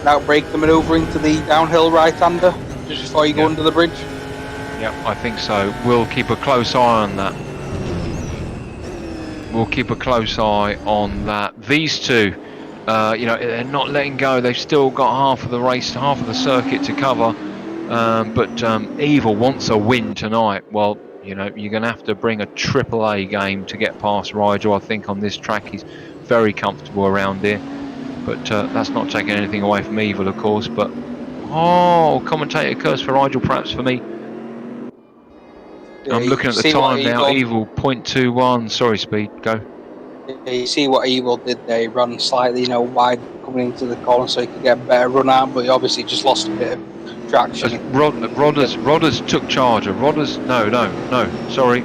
outbreak the manoeuvre into the downhill right-hander just before you go under the bridge. Yeah, I think so. We'll keep a close eye on that. These two, they're not letting go. They've still got half of the race, half of the circuit to cover. But Evil wants a win tonight. Well, you're going to have to bring a AAA game to get past Rigel. I think on this track he's very comfortable around here. But that's not taking anything away from Evil, of course. But commentator curse for Rigel, perhaps for me. I'm looking at the time now. Evil 0.21. Sorry, Speed. Go. You see what Evil did there. He ran slightly, wide coming into the corner so he could get a better run out, but he obviously just lost a bit of traction. Rodders took Charger. No. Sorry.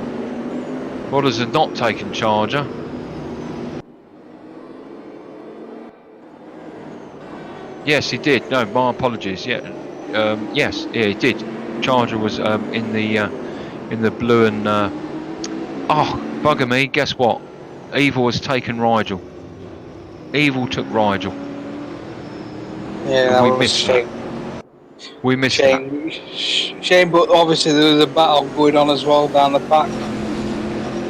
Rodders had not taken Charger. Yes, he did. No, my apologies. Yeah. Yes, yeah, he did. Charger was in the blue and bugger me. Guess what? Evil has taken Rigel. Evil took Rigel. Yeah, that was a shame. We missed that. Shame, but obviously there was a battle going on as well down the back.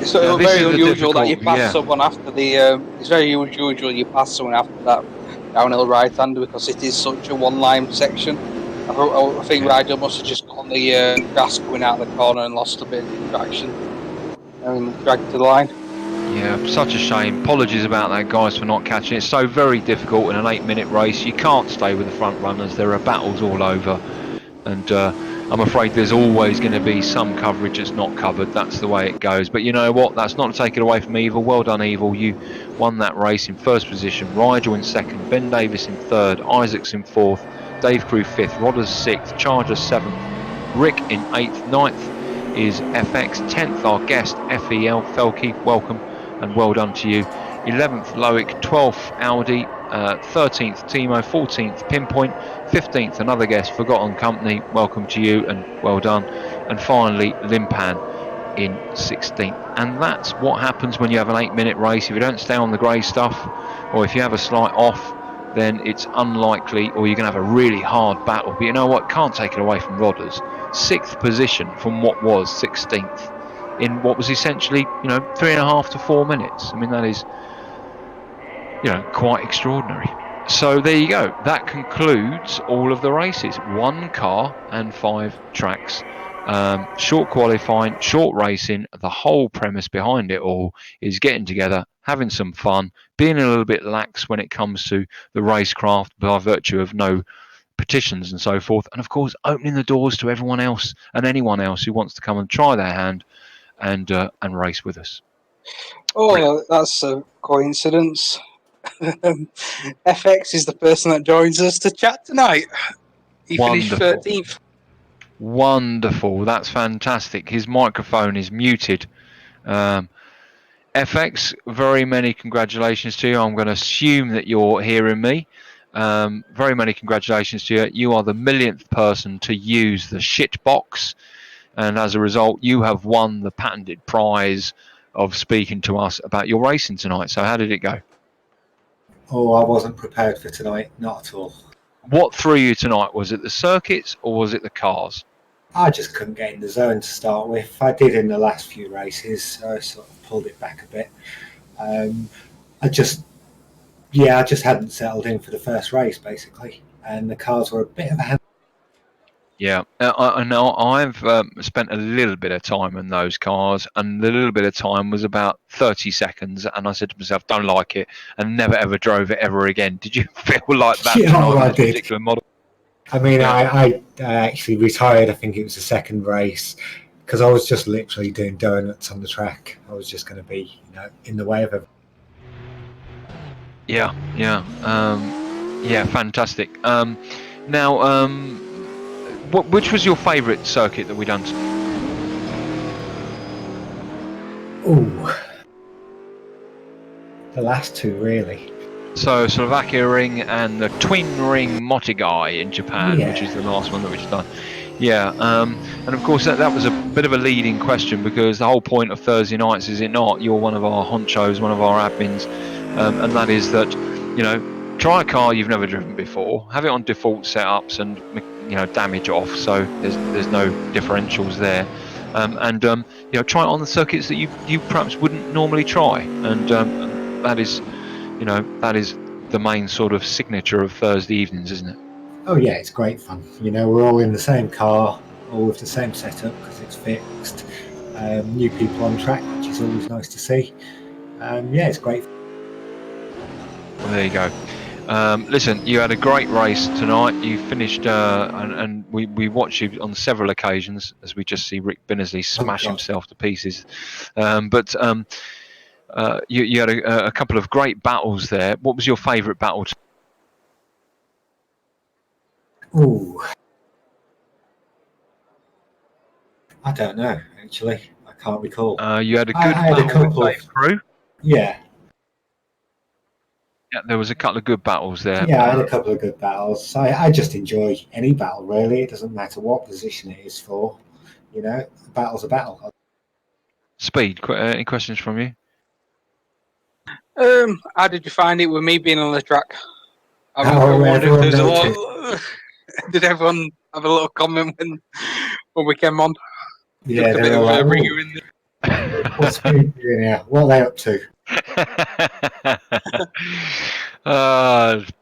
It's This very is the unusual that you difficult, pass yeah. someone after the. It's very unusual you pass someone after that downhill right-hander because it is such a one-line section. I think Yeah. Rigel must have just got on the grass coming out of the corner and lost a bit of traction and dragged to the line. Yeah, such a shame. Apologies about that, guys, for not catching it. It's so very difficult in an 8-minute race. You can't stay with the front runners. There are battles all over. And I'm afraid there's always going to be some coverage that's not covered. That's the way it goes. But you know what? That's not to take it away from Evil. Well done, Evil. You won that race in first position. Rigel in second. Ben Davis in third. Isaacs in fourth. Dave Crew fifth. Rodders sixth. Charger seventh. Rick in eighth. Ninth is FX. 10th, our guest, FEL. Felke, welcome and well done to you. 11th, Loic. 12th, Audi. 13th, Timo. 14th, Pinpoint. 15th, another guest, Forgotten Company. Welcome to you and well done. And finally, Limpan in 16th. And that's what happens when you have an 8-minute race. If you don't stay on the grey stuff, or if you have a slight off, then it's unlikely, or you're going to have a really hard battle. But you know what? Can't take it away from Rodders. 6th position from what was 16th in what was essentially, 3.5 to 4 minutes. I mean, that is, quite extraordinary. So there you go. That concludes all of the races. 1 car and 5 tracks. Short qualifying, short racing. The whole premise behind it all is getting together, having some fun, being a little bit lax when it comes to the racecraft by virtue of no petitions and so forth. And of course, opening the doors to everyone else and anyone else who wants to come and try their hand and race with us. Oh, that's a coincidence. FX is the person that joins us to chat tonight. He finished Wonderful. 13th. Wonderful. That's fantastic. His microphone is muted. FX, very many congratulations to you. I'm going to assume that you're hearing me. Very many congratulations to you. You are the millionth person to use the shit box. And as a result, you have won the patented prize of speaking to us about your racing tonight. So how did it go? Oh, I wasn't prepared for tonight, not at all. What threw you tonight? Was it the circuits or was it the cars? I just couldn't get in the zone to start with. I did in the last few races, so I sort of pulled it back a bit. I just hadn't settled in for the first race, basically. And the cars were a bit of a hand. Yeah, I know I've spent a little bit of time in those cars, and the little bit of time was about 30 seconds, and I said to myself, don't like it, and never ever drove it ever again. Did you feel like that tonight with this particular model? I mean, yeah. I actually retired, I think it was the second race, because I was just literally doing donuts on the track. I was just going to be, in the way of everything. Yeah, fantastic. Which was your favourite circuit that we done? Ooh, the last two really. So Slovakia Ring and the Twin Ring Motigai in Japan, Yeah. which is the last one that we've done. Yeah, and of course that was a bit of a leading question because the whole point of Thursday nights, is it not? You're one of our honchos, one of our admins, and that is that, try a car you've never driven before, have it on default setups and, damage off, so there's no differentials there. Try it on the circuits that you perhaps wouldn't normally try, and that is the main sort of signature of Thursday evenings, isn't it? Oh yeah, it's great fun. We're all in the same car, all with the same setup because it's fixed. New people on track, which is always nice to see. Yeah, it's great. Well, there you go. Listen, you had a great race tonight. You finished, and we watched you on several occasions, as we just see Rick Binnersley smash himself to pieces. You had a couple of great battles there. What was your favourite battle? Ooh, I don't know. Actually, I can't recall. You had a good battle with Dave Crew. Yeah. Yeah, there was a couple of good battles there. Yeah, I had a couple of good battles. I just enjoy any battle, really. It doesn't matter what position it is for. A battle's a battle. Speed, any questions from you? How did you find it with me being on the track? I wondered if there's a lot. Did everyone have a little comment when we came on? Yeah, Just a bit of a ringer in there. What's been doing here? What are they up to?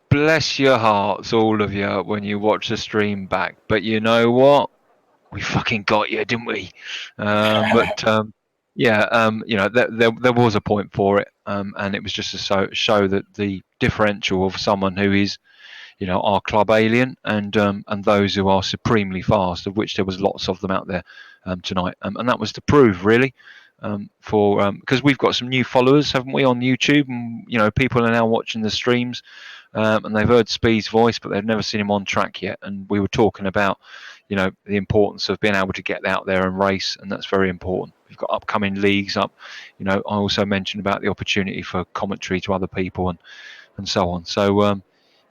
Bless your hearts, all of you, when you watch the stream back. But you know what? We fucking got you, didn't we? There was a point for it, and it was just to show that the differential of someone who is, our club alien and those who are supremely fast, of which there was lots of them out there tonight, and that was to prove really. Because we've got some new followers, haven't we, on YouTube, and people are now watching the streams, and they've heard Speed's voice, but they've never seen him on track yet. And we were talking about, the importance of being able to get out there and race, and that's very important. We've got upcoming leagues up. I also mentioned about the opportunity for commentary to other people and so on. So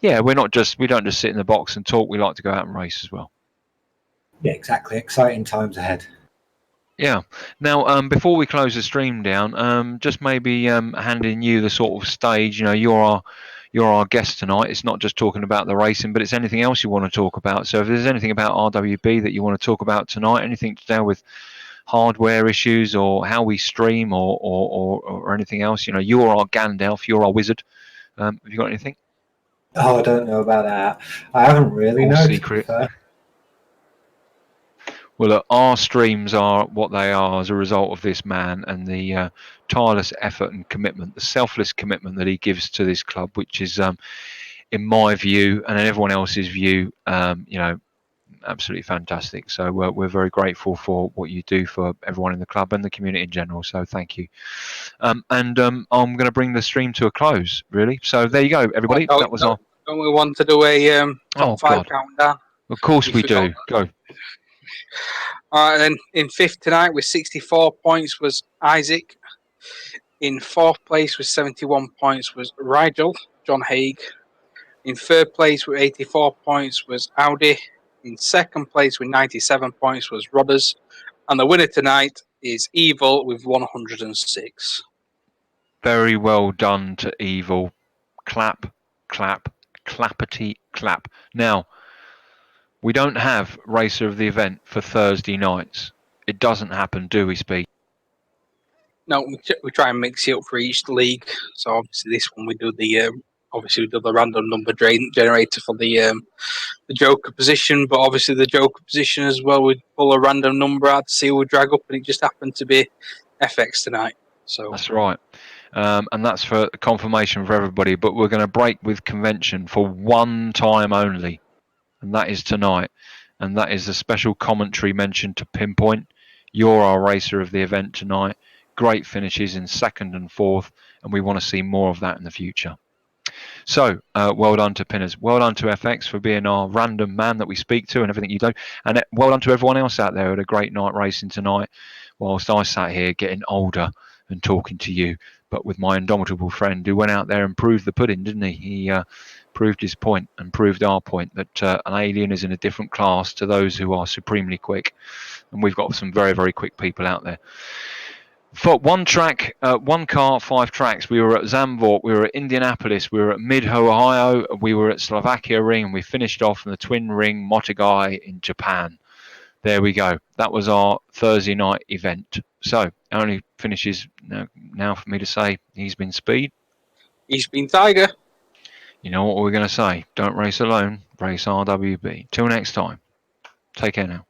we don't just sit in the box and talk. We like to go out and race as well. Yeah, exactly. Exciting times ahead. Yeah. Now, before we close the stream down, just maybe handing you the sort of stage. You're our guest tonight. It's not just talking about the racing, but it's anything else you want to talk about. So if there's anything about RWB that you want to talk about tonight, anything to do with hardware issues or how we stream or anything else, you're our Gandalf, you're our wizard. Have you got anything? Oh, I don't know about that. I haven't really. All No, secret. to be fair. Well, look, our streams are what they are as a result of this man and the tireless effort and commitment, the selfless commitment that he gives to this club, which is, in my view and in everyone else's view, absolutely fantastic. So we're very grateful for what you do for everyone in the club and the community in general. So thank you. I'm going to bring the stream to a close, really. So there you go, everybody. Don't we want to do a top 5 countdown? Of course we do. Go. All right, then in 5th tonight with 64 points was Isaac. In 4th place with 71 points was Rigel, John Haig. In 3rd place with 84 points was Audi. In 2nd place with 97 points was Rodders. And the winner tonight is Evil with 106. Very well done to Evil. Clap, clap, clappity, clap. Now, we don't have Racer of the Event for Thursday nights. It doesn't happen, do we, Speed? No, we try and mix it up for each league. So obviously this one we do the random number generator for the Joker position, but obviously the Joker position as well, we pull a random number out to see who we drag up, and it just happened to be FX tonight. So that's right. And that's for confirmation for everybody, but we're going to break with convention for one time only, and that is tonight. And that is the special commentary mentioned to Pinpoint. You're our racer of the event tonight. Great finishes in 2nd and 4th, and we want to see more of that in the future. So, well done to Pinners. Well done to FX for being our random man that we speak to and everything you do. And well done to everyone else out there who had a great night racing tonight, whilst I sat here getting older and talking to you, but with my indomitable friend who went out there and proved the pudding, didn't he? He proved his point and proved our point that an alien is in a different class to those who are supremely quick. And we've got some very, very quick people out there. For one track, one car, 5 tracks. We were at Zandvoort, we were at Indianapolis, we were at Mid-Ohio, we were at Slovakia Ring, and we finished off in the Twin Ring Motogai in Japan. There we go. That was our Thursday night event. So, only finishes now for me to say he's been Speed. He's been Tiger. You know what we're going to say. Don't race alone, race RWB. Till next time. Take care now.